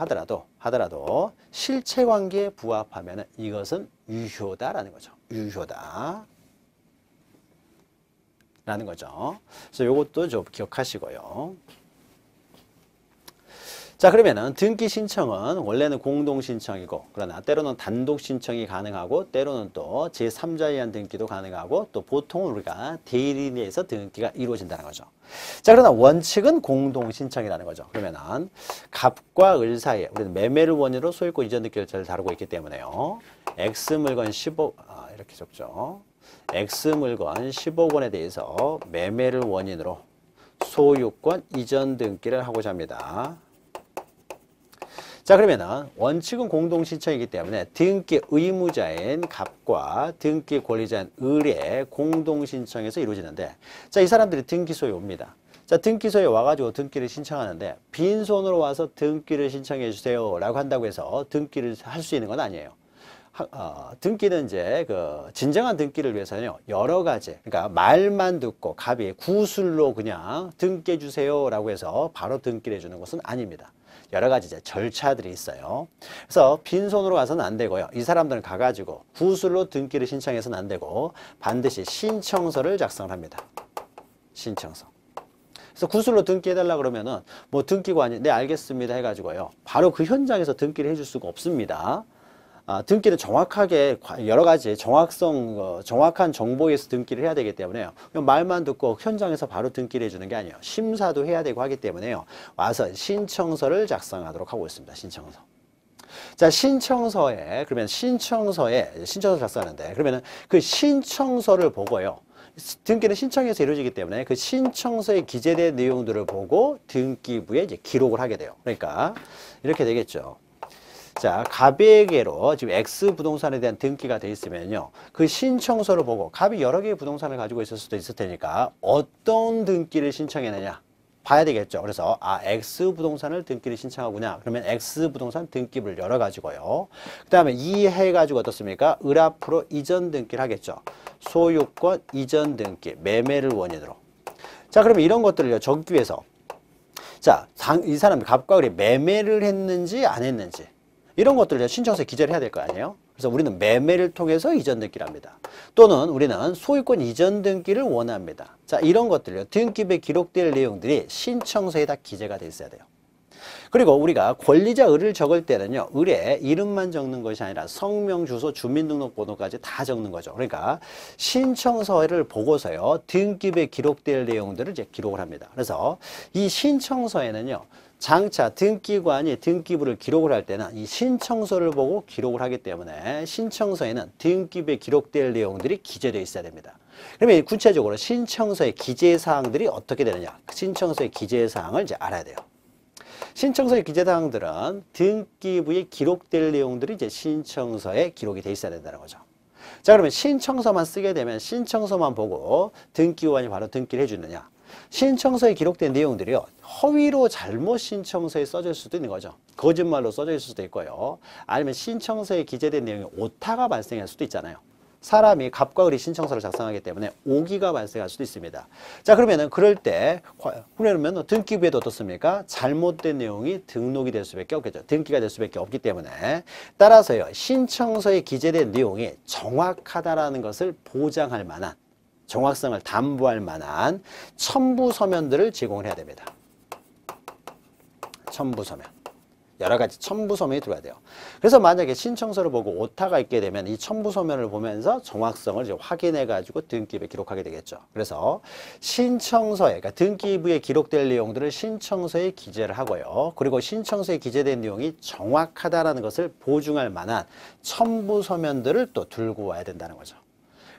Speaker 1: 하더라도 실체관계에 부합하면 이것은 유효다라는 거죠. 유효다. 라는 거죠. 그래서 이것도 좀 기억하시고요. 자, 그러면은 등기 신청은 원래는 공동 신청이고, 그러나 때로는 단독 신청이 가능하고, 때로는 또 제3자에 의한 등기도 가능하고, 또 보통은 우리가 대리인에 의해서 등기가 이루어진다는 거죠. 자, 그러나 원칙은 공동 신청이라는 거죠. 그러면은 갑과 을 사이에 우리는 매매를 원인으로 소유권 이전 등기 절차를 다루고 있기 때문에요. X물건 10억, 이렇게 적죠. X물건 10억 원에 대해서 매매를 원인으로 소유권 이전 등기를 하고자 합니다. 자, 그러면은 원칙은 공동 신청이기 때문에 등기 의무자인 갑과 등기 권리자인 을의 공동 신청에서 이루어지는데, 자, 이 사람들이 등기소에 옵니다. 자, 등기소에 와가지고 등기를 신청하는데 빈손으로 와서 등기를 신청해 주세요 라고 한다고 해서 등기를 할 수 있는 건 아니에요. 등기는 이제 진정한 등기를 위해서는요, 여러 가지, 그러니까 말만 듣고 갑이 구술로 그냥 등기해 주세요 라고 해서 바로 등기를 해주는 것은 아닙니다. 여러 가지 이제 절차들이 있어요. 그래서 빈손으로 가서는 안 되고요. 이 사람들은 가가지고 구술로 등기를 신청해서는 안 되고 반드시 신청서를 작성을 합니다. 신청서. 그래서 구술로 등기해달라 그러면은 뭐 등기관이 네 알겠습니다 해가지고요, 바로 그 현장에서 등기를 해줄 수가 없습니다. 등기는 정확하게 여러 가지 정확한 정보에서 등기를 해야 되기 때문에요. 말만 듣고 현장에서 바로 등기를 해주는 게 아니에요. 심사도 해야 되고 하기 때문에요. 와서 신청서를 작성하도록 하고 있습니다. 신청서. 자, 그러면 신청서를 작성하는데, 그러면은 그 신청서를 보고요, 등기는 신청에서 이루어지기 때문에 그 신청서에 기재된 내용들을 보고 등기부에 이제 기록을 하게 돼요. 그러니까 이렇게 되겠죠. 자, 갑에게로 지금 X 부동산에 대한 등기가 돼 있으면요, 그 신청서를 보고 갑이 여러 개의 부동산을 가지고 있을 수도 있을 테니까 어떤 등기를 신청했느냐 봐야 되겠죠. 그래서 X 부동산을 등기를 신청하구나. 그러면 X 부동산 등기부를 열어가지고요, 그 다음에 이해가지고 어떻습니까? 을 앞으로 이전 등기를 하겠죠. 소유권 이전 등기, 매매를 원인으로. 자, 그러면 이런 것들을 적기 위해서, 자, 이 사람이 갑과 을이 매매를 했는지 안 했는지 이런 것들을 신청서에 기재를 해야 될 거 아니에요? 그래서 우리는 매매를 통해서 이전 등기를 합니다. 또는 우리는 소유권 이전 등기를 원합니다. 자, 이런 것들요, 등기부에 기록될 내용들이 신청서에 다 기재가 돼 있어야 돼요. 그리고 우리가 권리자 을을 적을 때는요, 을의 이름만 적는 것이 아니라 성명, 주소, 주민등록번호까지 다 적는 거죠. 그러니까 신청서를 보고서요, 등기부에 기록될 내용들을 이제 기록을 합니다. 그래서 이 신청서에는요, 장차 등기관이 등기부를 기록을 할 때는 이 신청서를 보고 기록을 하기 때문에 신청서에는 등기부에 기록될 내용들이 기재되어 있어야 됩니다. 그러면 구체적으로 신청서의 기재사항들이 어떻게 되느냐, 신청서의 기재사항을 이제 알아야 돼요. 신청서의 기재사항들은 등기부에 기록될 내용들이 이제 신청서에 기록이 돼 있어야 된다는 거죠. 자, 그러면 신청서만 쓰게 되면 신청서만 보고 등기관이 바로 등기를 해주느냐? 신청서에 기록된 내용들이요. 허위로 잘못 신청서에 써질 수도 있는 거죠. 거짓말로 써져 있을 수도 있고요. 아니면 신청서에 기재된 내용이 오타가 발생할 수도 있잖아요. 사람이 갑과 을이 신청서를 작성하기 때문에 오기가 발생할 수도 있습니다. 자, 그러면은 그럴 때 그러면 등기부에도 어떻습니까? 잘못된 내용이 등록이 될 수밖에 없겠죠. 등기가 될 수밖에 없기 때문에 따라서요. 신청서에 기재된 내용이 정확하다라는 것을 보장할 만한 정확성을 담보할 만한 첨부 서면들을 제공을 해야 됩니다. 첨부 서면. 여러 가지 첨부 서면이 들어야 돼요. 그래서 만약에 신청서를 보고 오타가 있게 되면 이 첨부 서면을 보면서 정확성을 이제 확인해 가지고 등기부에 기록하게 되겠죠. 그래서 신청서에, 그러니까 등기부에 기록될 내용들을 신청서에 기재를 하고요. 그리고 신청서에 기재된 내용이 정확하다라는 것을 보증할 만한 첨부 서면들을 또 들고 와야 된다는 거죠.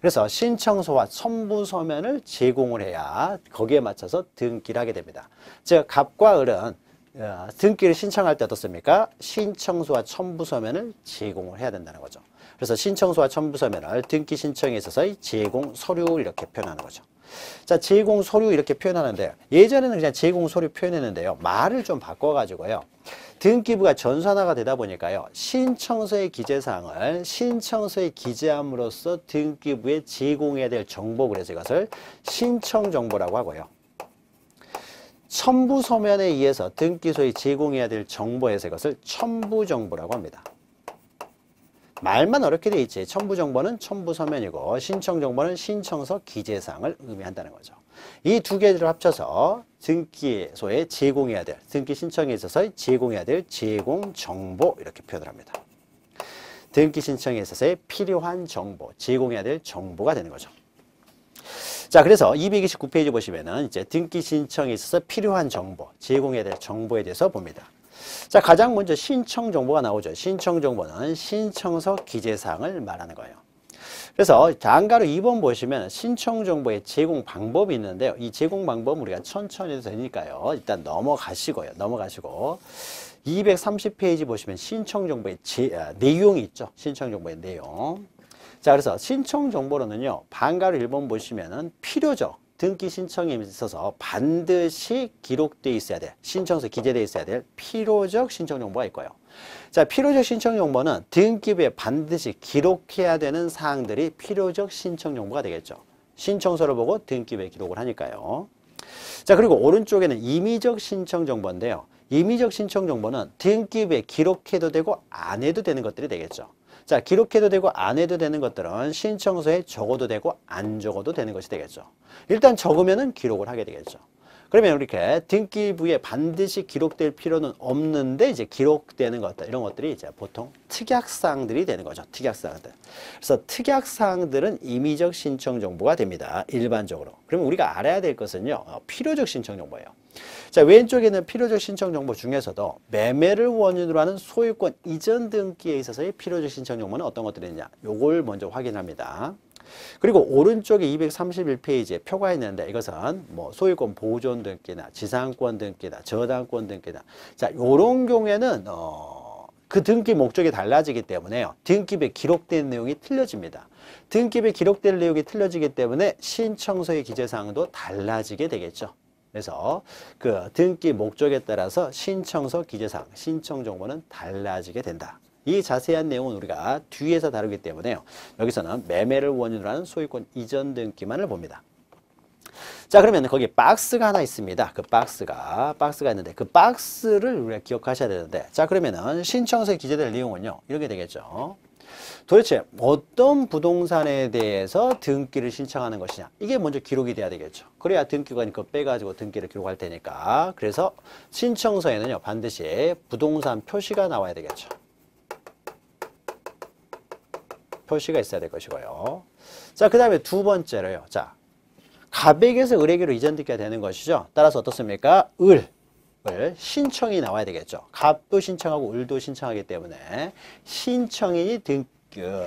Speaker 1: 그래서 신청서와 첨부 서면을 제공을 해야 거기에 맞춰서 등기를 하게 됩니다. 즉 갑과 을은 등기를 신청할 때 어떻습니까? 신청서와 첨부 서면을 제공을 해야 된다는 거죠. 그래서 신청서와 첨부 서면을 등기 신청에 있어서의 제공 서류 이렇게 표현하는 거죠. 자, 제공 서류 이렇게 표현하는데 예전에는 그냥 제공 서류 표현했는데요. 말을 좀 바꿔가지고요. 등기부가 전산화가 되다 보니까요. 신청서의 기재사항을 신청서에 기재함으로써 등기부에 제공해야 될 정보, 그래서 이것을 신청정보라고 하고요. 첨부 서면에 의해서 등기소에 제공해야 될 정보에서 이것을 첨부정보라고 합니다. 말만 어렵게 돼 있지. 첨부정보는 첨부서면이고 신청정보는 신청서 기재사항을 의미한다는 거죠. 이 두 개를 합쳐서 등기소에 제공해야 될, 등기 신청에 있어서 제공해야 될 제공정보 이렇게 표현을 합니다. 등기 신청에 있어서의 필요한 정보, 제공해야 될 정보가 되는 거죠. 자, 그래서 229페이지 보시면은 이제 등기 신청에 있어서 필요한 정보, 제공해야 될 정보에 대해서 봅니다. 자, 가장 먼저 신청 정보가 나오죠. 신청 정보는 신청서 기재사항을 말하는 거예요. 그래서 단가로 2번 보시면 신청 정보의 제공 방법이 있는데요. 이 제공 방법은 우리가 천천히 해도 되니까요. 일단 넘어가시고요. 넘어가시고 230페이지 보시면 신청 정보의 내용이 있죠. 신청 정보의 내용. 자, 그래서 신청 정보로는요. 반가로 1번 보시면은 필요적 등기 신청에 있어서 반드시 기록되어 있어야 될, 신청서에 기재되어 있어야 될 필요적 신청 정보가 있고요. 자, 필요적 신청 정보는 등기부에 반드시 기록해야 되는 사항들이 필요적 신청 정보가 되겠죠. 신청서를 보고 등기부에 기록을 하니까요. 자, 그리고 오른쪽에는 임의적 신청 정보인데요. 임의적 신청 정보는 등기부에 기록해도 되고 안 해도 되는 것들이 되겠죠. 자, 기록해도 되고 안 해도 되는 것들은 신청서에 적어도 되고 안 적어도 되는 것이 되겠죠. 일단 적으면은 기록을 하게 되겠죠. 그러면 이렇게 등기부에 반드시 기록될 필요는 없는데 이제 기록되는 것들, 이런 것들이 이제 보통 특약사항들이 되는 거죠. 특약사항들. 그래서 특약사항들은 임의적 신청 정보가 됩니다. 일반적으로. 그러면 우리가 알아야 될 것은요. 필요적 신청 정보예요. 자, 왼쪽에 있는 필요적 신청 정보 중에서도 매매를 원인으로 하는 소유권 이전 등기에 있어서의 필요적 신청 정보는 어떤 것들이 있냐. 요걸 먼저 확인합니다. 그리고 오른쪽에 231페이지에 표가 있는데 이것은 뭐 소유권 보존 등기나 지상권 등기나 저당권 등기나 자, 요런 경우에는 그 등기 목적이 달라지기 때문에요. 등기부에 기록된 내용이 틀려집니다. 등기부에 기록된 내용이 틀려지기 때문에 신청서의 기재사항도 달라지게 되겠죠. 그래서 그 등기 목적에 따라서 신청서 기재사항, 신청 정보는 달라지게 된다. 이 자세한 내용은 우리가 뒤에서 다루기 때문에요. 여기서는 매매를 원인으로 하는 소유권 이전 등기만을 봅니다. 자, 그러면 거기 박스가 하나 있습니다. 그 박스가 있는데 그 박스를 우리가 기억하셔야 되는데 자, 그러면은 신청서에 기재될 내용은요. 이렇게 되겠죠. 도대체 어떤 부동산에 대해서 등기를 신청하는 것이냐. 이게 먼저 기록이 돼야 되겠죠. 그래야 등기관이 그거 빼가지고 등기를 기록할 테니까. 그래서 신청서에는요. 반드시 부동산 표시가 나와야 되겠죠. 표시가 있어야 될 것이고요. 자, 그 다음에 두 번째로요. 자, 갑에게서 을에게로 이전 등기가 되는 것이죠. 따라서 어떻습니까? 을 신청이 나와야 되겠죠. 갑도 신청하고 을도 신청하기 때문에 신청인이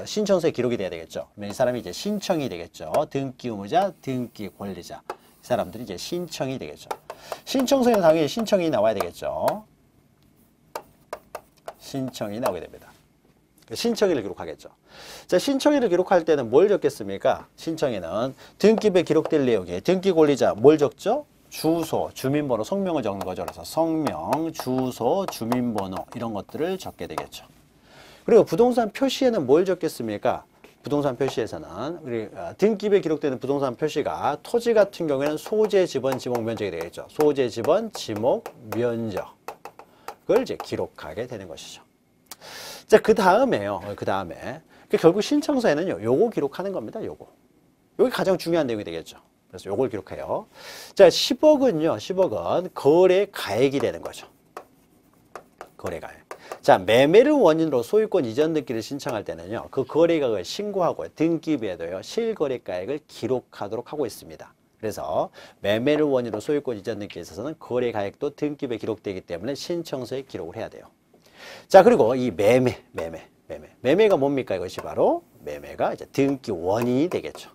Speaker 1: 신청서에 기록이 돼야 되겠죠. 그러면 이 사람이 이제 신청이 되겠죠. 등기 의무자, 등기 권리자. 이 사람들이 이제 신청이 되겠죠. 신청서에는 당연히 신청이 나와야 되겠죠. 신청이 나오게 됩니다. 신청일을 기록하겠죠. 자, 신청일을 기록할 때는 뭘 적겠습니까? 신청에는 등기부에 기록될 내용에 등기 권리자 뭘 적죠? 주소, 주민번호, 성명을 적는 거죠. 그래서 성명, 주소, 주민번호 이런 것들을 적게 되겠죠. 그리고 부동산 표시에는 뭘 적겠습니까? 부동산 표시에서는 우리 등기부에 기록되는 부동산 표시가 토지 같은 경우에는 소재, 지번, 지목, 면적이 되겠죠. 소재, 지번, 지목, 면적을 이제 기록하게 되는 것이죠. 자, 그 다음에요. 그 다음에 결국 신청서에는요, 요거 기록하는 겁니다. 요거. 요게 가장 중요한 내용이 되겠죠. 그래서 요걸 기록해요. 자, 10억은요, 10억은 거래 가액이 되는 거죠. 거래 가액. 자, 매매를 원인으로 소유권 이전 등기를 신청할 때는요, 그 거래가액을 신고하고 등기부에도요, 실거래가액을 기록하도록 하고 있습니다. 그래서 매매를 원인으로 소유권 이전 등기에 있어서는 거래가액도 등기부에 기록되기 때문에 신청서에 기록을 해야 돼요. 자, 그리고 이 매매가 뭡니까? 이것이 바로 매매가 이제 등기 원인이 되겠죠.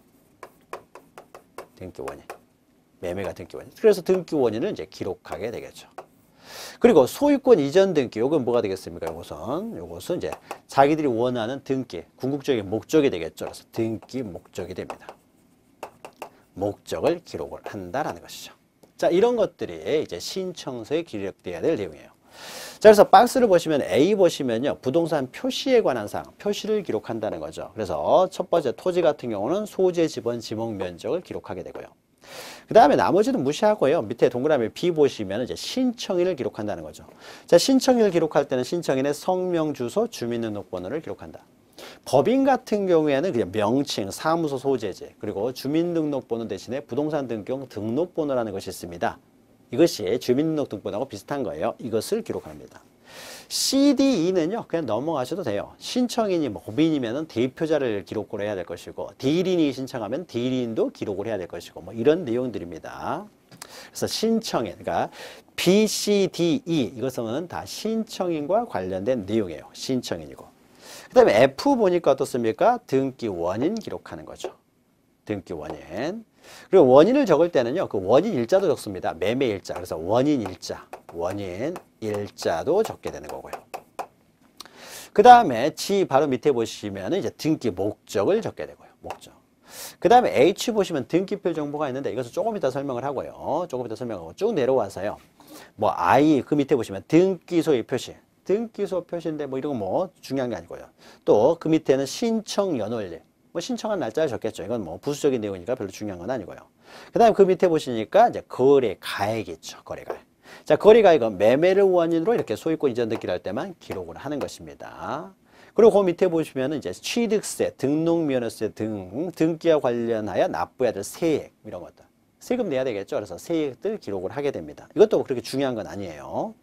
Speaker 1: 등기 원인. 매매가 등기 원인. 그래서 등기 원인을 이제 기록하게 되겠죠. 그리고 소유권 이전 등기, 요건 뭐가 되겠습니까? 요것은 이제 자기들이 원하는 등기, 궁극적인 목적이 되겠죠. 그래서 등기 목적이 됩니다. 목적을 기록을 한다라는 것이죠. 자, 이런 것들이 이제 신청서에 기록돼야 될 내용이에요. 자, 그래서 박스를 보시면 A 보시면요, 부동산 표시에 관한 사항, 표시를 기록한다는 거죠. 그래서 첫 번째 토지 같은 경우는 소재, 지번, 지목, 면적을 기록하게 되고요. 그 다음에 나머지는 무시하고요. 밑에 동그라미 B 보시면 이제 신청일을 기록한다는 거죠. 자, 신청일을 기록할 때는 신청인의 성명, 주소, 주민등록번호를 기록한다. 법인 같은 경우에는 그냥 명칭, 사무소 소재지, 그리고 주민등록번호 대신에 부동산 등기용 등록번호라는 것이 있습니다. 이것이 주민등록번호하고 비슷한 거예요. 이것을 기록합니다. CDE는요, 그냥 넘어가셔도 돼요. 신청인이 법인이면 대표자를 기록을 해야 될 것이고, 대리인이 신청하면 대리인도 기록을 해야 될 것이고, 뭐 이런 내용들입니다. 그래서 신청인, 그러니까 BCDE, 이것은 다 신청인과 관련된 내용이에요. 신청인이고. 그 다음에 F 보니까 어떻습니까? 등기 원인 기록하는 거죠. 등기 원인. 그리고 원인을 적을 때는요, 그 원인 일자도 적습니다. 매매 일자. 그래서 원인 일자도 적게 되는 거고요. 그 다음에 G 바로 밑에 보시면 이제 등기 목적을 적게 되고요. 목적. 그 다음에 H 보시면 등기표 정보가 있는데 이것은 조금 이따 설명을 하고요. 조금 이따 설명하고 쭉 내려와서요. 뭐 I 그 밑에 보시면 등기소의 표시. 등기소 표시인데 뭐 이런 거 뭐 중요한 게 아니고요. 또 그 밑에는 신청 연월일. 뭐 신청한 날짜를 적겠죠. 이건 뭐 부수적인 내용이니까 별로 중요한 건 아니고요. 그 다음에 그 밑에 보시니까 이제 거래 가액이 있죠. 거래 가액. 자, 거래 가액은 매매를 원인으로 이렇게 소유권 이전 등기를 할 때만 기록을 하는 것입니다. 그리고 그 밑에 보시면은 이제 취득세, 등록면허세 등 등기와 관련하여 납부해야 될 세액 이런 것들. 세금 내야 되겠죠. 그래서 세액들 기록을 하게 됩니다. 이것도 그렇게 중요한 건 아니에요.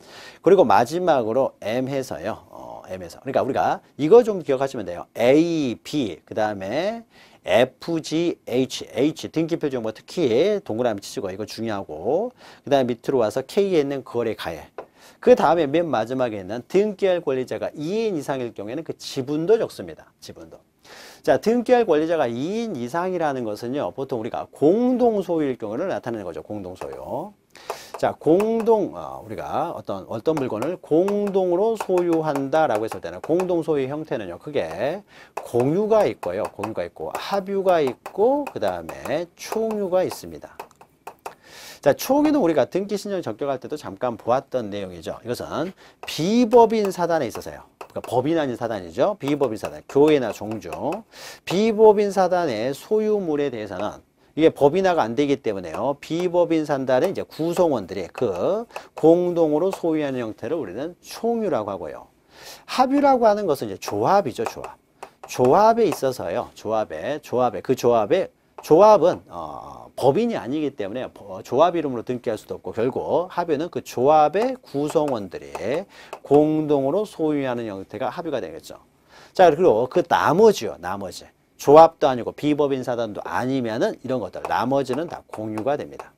Speaker 1: 그리고 마지막으로 M해서요. M해서. 그러니까 우리가 이거 좀 기억하시면 돼요. A, B, 그 다음에 F, G, H 등기표 정보 특히 동그라미 치시고 이거 중요하고 그 다음에 밑으로 와서 K에 있는 거래 가액 그 다음에 맨 마지막에 있는 등기할 권리자가 2인 이상일 경우에는 그 지분도 적습니다. 지분도. 자, 등기할 권리자가 2인 이상이라는 것은요, 보통 우리가 공동 소유일 경우를 나타내는 거죠. 공동 소유. 자, 우리가 어떤 물건을 공동으로 소유한다라고 했을 때는 공동 소유 형태는요, 크게 공유가 있고요. 공유가 있고, 합유가 있고, 그 다음에 총유가 있습니다. 자, 총유는 우리가 등기 신청 적격할 때도 잠깐 보았던 내용이죠. 이것은 비법인 사단에 있어서요. 그러니까 법인 아닌 사단이죠. 비법인 사단, 교회나 종종. 비법인 사단의 소유물에 대해서는 이게 법인화가 안 되기 때문에요. 비법인 사단의 이제 구성원들이 그 공동으로 소유하는 형태를 우리는 총유라고 하고요. 합유라고 하는 것은 이제 조합이죠, 조합. 조합에 있어서요. 조합은 법인이 아니기 때문에 조합 이름으로 등기할 수도 없고 결국 합유는 그 조합의 구성원들이 공동으로 소유하는 형태가 합유가 되겠죠. 자, 그리고 그 나머지 조합도 아니고 비법인 사단도 아니면은 이런 것들 나머지는 다 공유가 됩니다.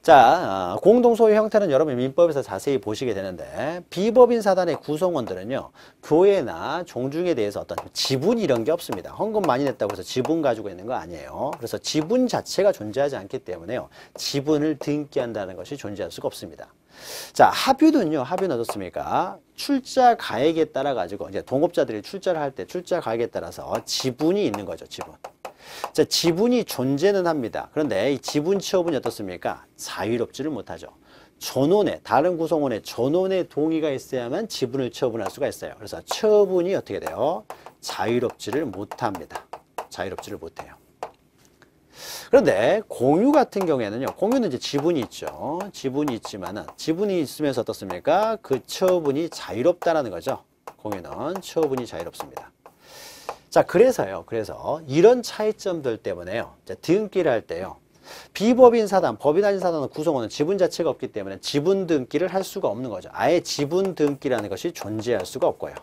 Speaker 1: 자, 공동소유 형태는 여러분 민법에서 자세히 보시게 되는데 비법인 사단의 구성원들은요. 교회나 종중에 대해서 어떤 지분 이런 게 없습니다. 헌금 많이 냈다고 해서 지분 가지고 있는 거 아니에요. 그래서 지분 자체가 존재하지 않기 때문에요. 지분을 등기한다는 것이 존재할 수가 없습니다. 자, 합유는요, 합유는 어떻습니까? 출자 가액에 따라 가지고 이제 동업자들이 출자를 할 때 출자 가액에 따라서 지분이 있는 거죠, 지분. 자, 지분이 존재는 합니다. 그런데 이 지분 처분이 어떻습니까? 자유롭지를 못하죠. 전원의, 다른 구성원의 전원의 동의가 있어야만 지분을 처분할 수가 있어요. 그래서 처분이 어떻게 돼요? 자유롭지를 못합니다. 자유롭지를 못해요. 그런데 공유 같은 경우에는요, 공유는 이제 지분이 있죠. 지분이 있지만은, 지분이 있으면서 어떻습니까? 그 처분이 자유롭다라는 거죠. 공유는 처분이 자유롭습니다. 자, 그래서 이런 차이점들 때문에요, 등기를 할 때요, 비법인 사단, 법인 아닌 사단의 구성원은 지분 자체가 없기 때문에 지분 등기를 할 수가 없는 거죠. 아예 지분 등기라는 것이 존재할 수가 없고요.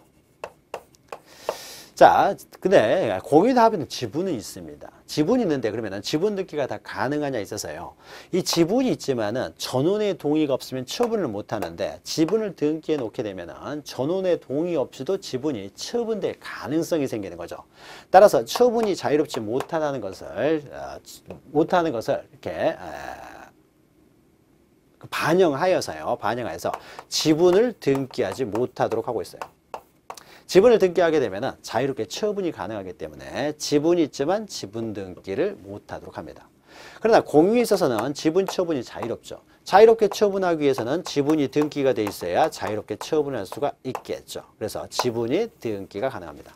Speaker 1: 자, 근데 공유 합의는 지분은 있습니다. 지분이 있는데 그러면 지분 등기가 다 가능하냐 있어서요. 이 지분이 있지만은 전원의 동의가 없으면 처분을 못 하는데 지분을 등기해 놓게 되면은 전원의 동의 없이도 지분이 처분될 가능성이 생기는 거죠. 따라서 처분이 자유롭지 못하다는 것을 이렇게 반영하여서 지분을 등기하지 못하도록 하고 있어요. 지분을 등기하게 되면 자유롭게 처분이 가능하기 때문에 지분이 있지만 지분 등기를 못하도록 합니다. 그러나 공유에 있어서는 지분 처분이 자유롭죠. 자유롭게 처분하기 위해서는 지분이 등기가 돼 있어야 자유롭게 처분할 수가 있겠죠. 그래서 지분이 등기가 가능합니다.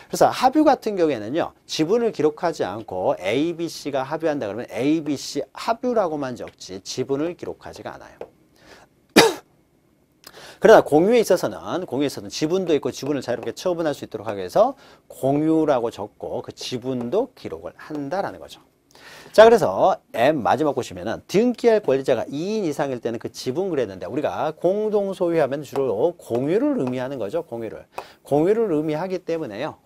Speaker 1: 그래서 합유 같은 경우에는요, 지분을 기록하지 않고 A, B, C가 합유한다 그러면 A, B, C 합유라고만 적지 지분을 기록하지가 않아요. 그러나 공유에 있어서는 지분도 있고 지분을 자유롭게 처분할 수 있도록 하기 위해서 공유라고 적고 그 지분도 기록을 한다라는 거죠. 자, 그래서 M 마지막 보시면은 등기할 권리자가 2인 이상일 때는 그 지분 그랬는데 우리가 공동 소유하면 주로 공유를 의미하는 거죠. 공유를 의미하기 때문에요.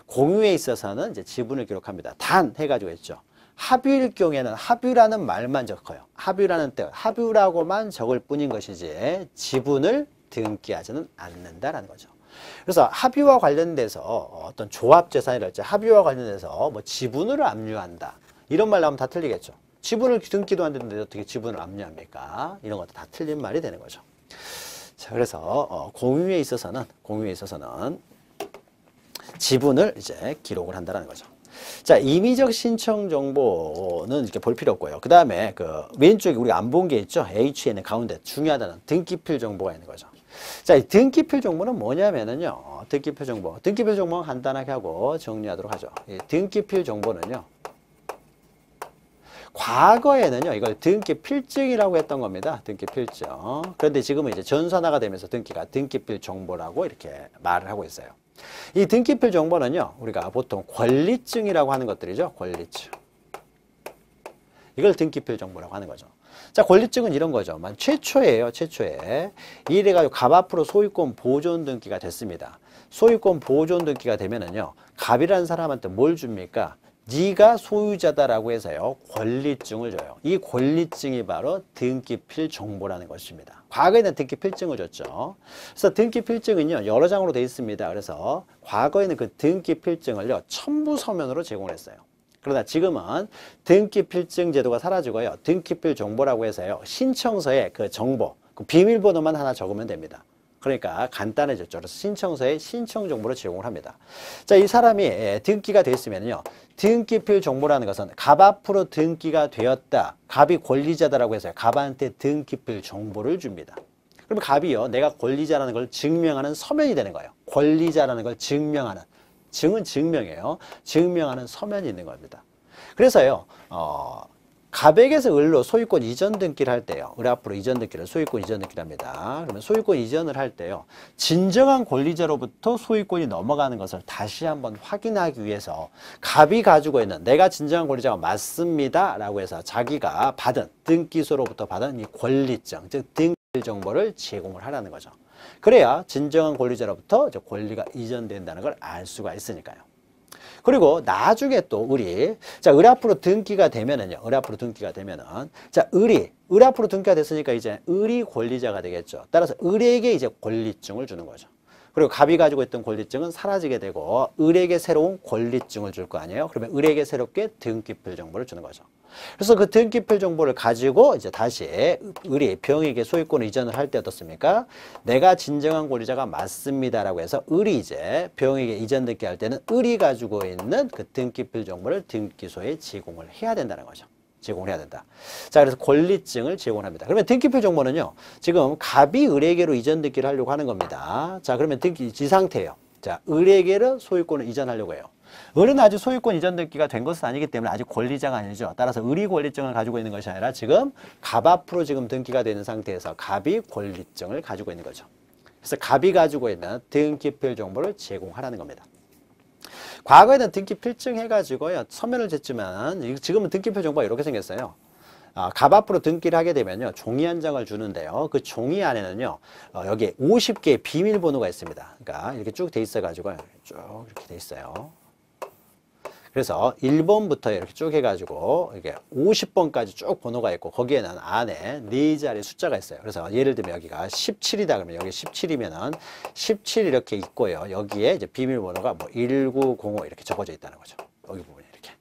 Speaker 1: 공유에 있어서는 이제 지분을 기록합니다. 단 해가지고 했죠. 합유일 경우에는 합유라는 말만 적어요. 합유라는 뜻, 합유라고만 적을 뿐인 것이지 지분을 등기하지는 않는다라는 거죠. 그래서 합유와 관련돼서 어떤 조합재산이랄지 합유와 관련돼서 뭐 지분을 압류한다 이런 말 나오면 다 틀리겠죠. 지분을 등기도 안 되는데 어떻게 지분을 압류합니까? 이런 것도 다 틀린 말이 되는 거죠. 자, 그래서 공유에 있어서는 지분을 이제 기록을 한다라는 거죠. 자, 임의적 신청 정보는 이렇게 볼 필요 없고요. 그 다음에 그 왼쪽에 우리가 안 본 게 있죠. HN의 가운데 중요하다는 등기필 정보가 있는 거죠. 자, 이 등기필 정보는 뭐냐면은요. 등기필 정보는 간단하게 하고 정리하도록 하죠. 이 등기필 정보는요. 과거에는요, 이걸 등기필증이라고 했던 겁니다. 등기필증. 그런데 지금은 이제 전산화가 되면서 등기필 정보라고 이렇게 말을 하고 있어요. 이 등기필 정보는요, 우리가 보통 권리증이라고 하는 것들이죠. 권리증. 이걸 등기필 정보라고 하는 거죠. 자, 권리증은 이런 거죠. 최초에 이래가지고 갑 앞으로 소유권 보존 등기가 됐습니다. 소유권 보존 등기가 되면은요, 갑이라는 사람한테 뭘 줍니까? 네가 소유자다라고 해서요, 권리증을 줘요. 이 권리증이 바로 등기필 정보라는 것입니다. 과거에는 등기필증을 줬죠. 그래서 등기필증은요, 여러 장으로 되어 있습니다. 그래서 과거에는 그 등기필증을요, 첨부 서면으로 제공을 했어요. 그러나 지금은 등기필증 제도가 사라지고요, 등기필 정보라고 해서요, 신청서에 그 정보, 그 비밀번호만 하나 적으면 됩니다. 그러니까 간단해졌죠. 그래서 신청서에 신청 정보를 제공을 합니다. 자, 이 사람이 등기가 됐으면요, 등기필 정보라는 것은 갑 앞으로 등기가 되었다. 갑이 권리자다라고 해서 갑한테 등기필 정보를 줍니다. 그러면 갑이요, 내가 권리자라는 걸 증명하는 서면이 되는 거예요. 권리자라는 걸 증명하는, 증은 증명이에요. 증명하는 서면이 있는 겁니다. 그래서요, 갑에게서 을로 소유권 이전 등기를 할 때요. 을 앞으로 이전 등기를 소유권 이전 등기를 합니다. 그러면 소유권 이전을 할 때요, 진정한 권리자로부터 소유권이 넘어가는 것을 다시 한번 확인하기 위해서 갑이 가지고 있는 내가 진정한 권리자가 맞습니다 라고 해서 자기가 받은 등기소로부터 받은 이 권리증, 즉 등기 정보를 제공을 하라는 거죠. 그래야 진정한 권리자로부터 이제 권리가 이전된다는 걸 알 수가 있으니까요. 그리고 나중에 또 을 앞으로 등기가 되면은요, 자, 을 앞으로 등기가 됐으니까 이제 을이 권리자가 되겠죠. 따라서 을에게 이제 권리증을 주는 거죠. 그리고 갑이 가지고 있던 권리증은 사라지게 되고 을에게 새로운 권리증을 줄 거 아니에요. 그러면 을에게 새롭게 등기필 정보를 주는 거죠. 그래서 그 등기필 정보를 가지고 이제 다시 을이 병에게 소유권을 이전을 할 때 어떻습니까? 내가 진정한 권리자가 맞습니다라고 해서 을이 이제 병에게 이전 등기할 때는 을이 가지고 있는 그 등기필 정보를 등기소에 제공을 해야 된다는 거죠. 제공을 해야 된다. 자, 그래서 권리증을 제공합니다. 그러면 등기필 정보는요, 지금 갑이 을에게로 이전 등기를 하려고 하는 겁니다. 자, 그러면 등기 이 상태예요. 자, 을에게로 소유권을 이전하려고 해요. 을은 아직 소유권 이전 등기가 된 것은 아니기 때문에 아직 권리자가 아니죠. 따라서 을이 권리증을 가지고 있는 것이 아니라 지금 갑 앞으로 지금 등기가 되는 상태에서 갑이 권리증을 가지고 있는 거죠. 그래서 갑이 가지고 있는 등기필 정보를 제공하라는 겁니다. 과거에는 등기필증 해가지고요, 서면을 쟀지만 지금은 등기필 정보가 이렇게 생겼어요. 갑 앞으로 등기를 하게 되면요, 종이 한 장을 주는데요. 그 종이 안에는요, 여기에 50개의 비밀번호가 있습니다. 그러니까 이렇게 쭉 돼 있어가지고 쭉 이렇게 돼 있어요. 그래서 1번부터 이렇게 쭉 해가지고 이게 50번까지 쭉 번호가 있고 거기에는 안에 4자리 숫자가 있어요. 그래서 예를 들면 여기가 17이다 그러면 여기 17이면은 17 이렇게 있고요. 여기에 이제 비밀번호가 뭐 1905 이렇게 적어져 있다는 거죠. 여기 부분에 이렇게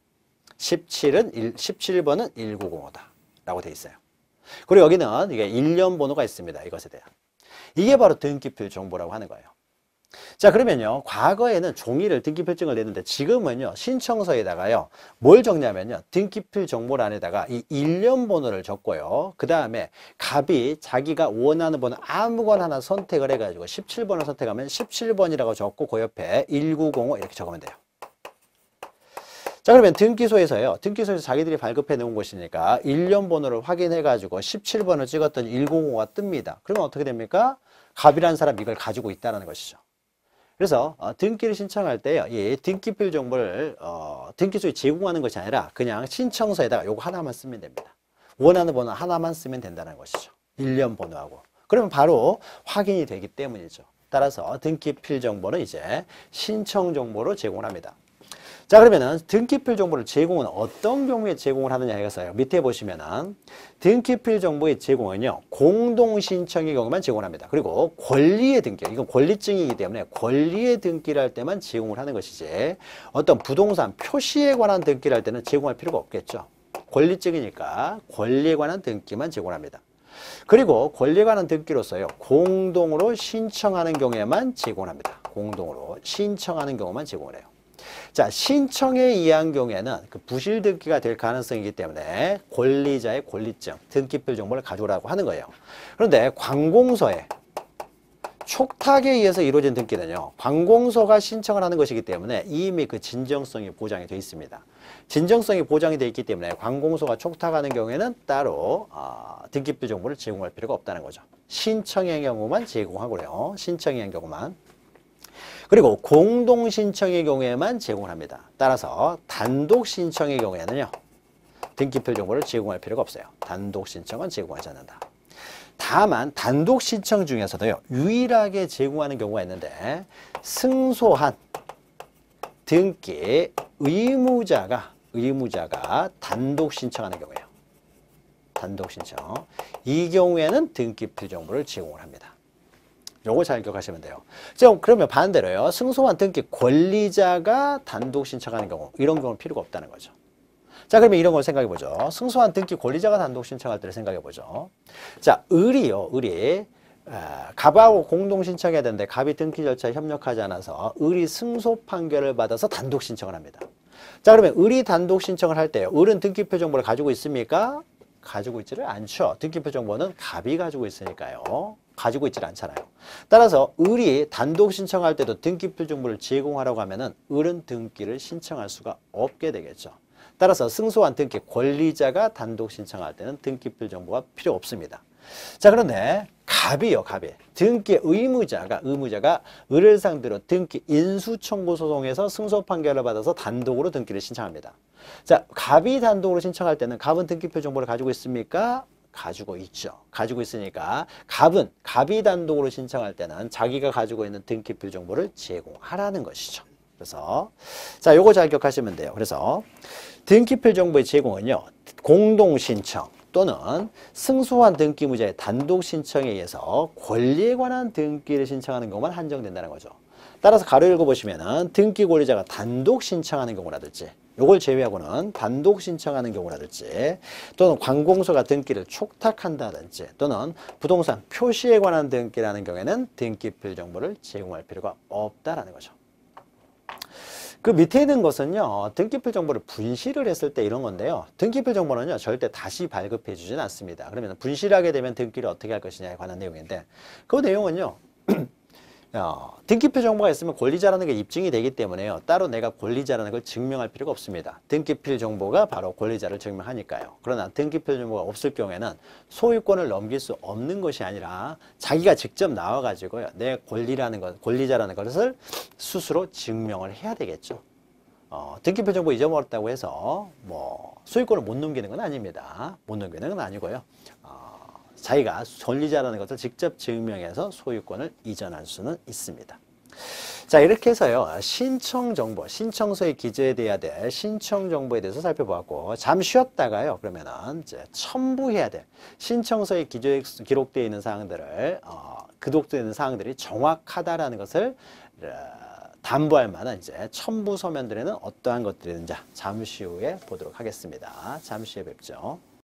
Speaker 1: 17번은 1905다 라고 돼 있어요. 그리고 여기는 이게 1년 번호가 있습니다. 이것에 대한. 이게 바로 등기필 정보라고 하는 거예요. 자, 그러면요, 과거에는 종이를 등기필증을 내는데 지금은요, 신청서에다가요, 뭘 적냐면요, 등기필 정보란에다가 이 1년 번호를 적고요, 그 다음에 갑이 자기가 원하는 번호 아무거나 하나 선택을 해가지고 17번을 선택하면 17번이라고 적고 그 옆에 1905 이렇게 적으면 돼요. 자, 그러면 등기소에서 자기들이 발급해 놓은 곳이니까 1년 번호를 확인해 가지고 17번을 찍었더니 105가 뜹니다. 그러면 어떻게 됩니까? 갑이라는 사람이 이걸 가지고 있다는 것이죠. 그래서 등기를 신청할 때요, 이 등기필 정보를 등기소에 제공하는 것이 아니라 그냥 신청서에다가 요거 하나만 쓰면 됩니다. 원하는 번호 하나만 쓰면 된다는 것이죠. 1년 번호하고. 그러면 바로 확인이 되기 때문이죠. 따라서 등기필 정보는 이제 신청 정보로 제공을 합니다. 자, 그러면은 등기필 정보를 제공은 어떤 경우에 제공을 하느냐 해서요, 밑에 보시면은 등기필 정보의 제공은요, 공동 신청의 경우만 제공을 합니다. 그리고 권리의 등기, 이건 권리증이기 때문에 권리의 등기를 할 때만 제공을 하는 것이지 어떤 부동산 표시에 관한 등기를 할 때는 제공할 필요가 없겠죠. 권리증이니까 권리에 관한 등기만 제공합니다. 그리고 권리에 관한 등기로서요, 공동으로 신청하는 경우에만 제공을 합니다. 공동으로 신청하는 경우만 제공을 해요. 자, 신청에 의한 경우에는 그 부실 등기가 될 가능성이기 때문에 권리자의 권리증, 등기필 정보를 가져오라고 하는 거예요. 그런데 관공서에 촉탁에 의해서 이루어진 등기는요, 관공서가 신청을 하는 것이기 때문에 이미 그 진정성이 보장이 되어 있습니다. 진정성이 보장이 되어 있기 때문에 관공서가 촉탁하는 경우에는 따로 등기필 정보를 제공할 필요가 없다는 거죠. 신청의 경우만 제공하고요. 신청의 경우만. 그리고 공동 신청의 경우에만 제공을 합니다. 따라서 단독 신청의 경우에는요, 등기필 정보를 제공할 필요가 없어요. 단독 신청은 제공하지 않는다. 다만 단독 신청 중에서도요, 유일하게 제공하는 경우가 있는데 승소한 등기 의무자가 단독 신청하는 경우예요. 단독 신청. 이 경우에는 등기필 정보를 제공을 합니다. 요거 잘 기억하시면 돼요. 자, 그러면 반대로요, 승소한 등기 권리자가 단독 신청하는 경우, 이런 경우는 필요가 없다는 거죠. 자, 그러면 이런 걸 생각해 보죠. 승소한 등기 권리자가 단독 신청할 때를 생각해 보죠. 자, 을이 갑하고 공동 신청해야 되는데 갑이 등기 절차에 협력하지 않아서 을이 승소 판결을 받아서 단독 신청을 합니다. 자, 그러면 을이 단독 신청을 할 때요, 을은 등기표 정보를 가지고 있습니까? 가지고 있지를 않죠. 등기표 정보는 갑이 가지고 있으니까요. 가지고 있지를 않잖아요. 따라서 을이 단독 신청할 때도 등기표 정보를 제공하라고 하면은 을은 등기를 신청할 수가 없게 되겠죠. 따라서 승소한 등기 권리자가 단독 신청할 때는 등기표 정보가 필요 없습니다. 자, 그런데 갑이 등기 의무자가 을을 상대로 등기 인수 청구 소송에서 승소 판결을 받아서 단독으로 등기를 신청합니다. 자, 갑이 단독으로 신청할 때는 갑은 등기표 정보를 가지고 있습니까? 가지고 있죠. 가지고 있으니까 갑이 단독으로 신청할 때는 자기가 가지고 있는 등기표 정보를 제공하라는 것이죠. 그래서 자, 요거 잘 기억하시면 돼요. 그래서 등기표 정보의 제공은요, 공동 신청 또는 승소한 등기무자의 단독 신청에 의해서 권리에 관한 등기를 신청하는 경우만 한정된다는 거죠. 따라서 가로 읽어보시면은 등기 권리자가 단독 신청하는 경우라든지 요걸 제외하고는 단독 신청하는 경우라든지 또는 관공서가 등기를 촉탁한다든지 또는 부동산 표시에 관한 등기라는 경우에는 등기필 정보를 제공할 필요가 없다라는 거죠. 그 밑에 있는 것은요, 등기필 정보를 분실을 했을 때 이런 건데요. 등기필 정보는요, 절대 다시 발급해 주진 않습니다. 그러면 분실하게 되면 등기를 어떻게 할 것이냐에 관한 내용인데, 그 내용은요, 등기필 정보가 있으면 권리자라는 게 입증이 되기 때문에요. 따로 내가 권리자라는 걸 증명할 필요가 없습니다. 등기필 정보가 바로 권리자를 증명하니까요. 그러나 등기필 정보가 없을 경우에는 소유권을 넘길 수 없는 것이 아니라 자기가 직접 나와가지고요. 내 권리자라는 것을 스스로 증명을 해야 되겠죠. 등기필 정보 잊어버렸다고 해서 뭐 소유권을 못 넘기는 건 아닙니다. 못 넘기는 건 아니고요. 자기가 권리자라는 것을 직접 증명해서 소유권을 이전할 수는 있습니다. 자, 이렇게 해서요, 신청정보, 신청서에 기재돼야 될 신청정보에 대해서 살펴보았고, 잠시 쉬었다가요, 그러면은 이제 첨부해야 될 신청서에 기록되어 있는 사항들을, 기록되어 있는 사항들이 정확하다라는 것을 담보할 만한 이제 첨부 서면들에는 어떠한 것들이 있는지 잠시 후에 보도록 하겠습니다. 잠시 후에 뵙죠.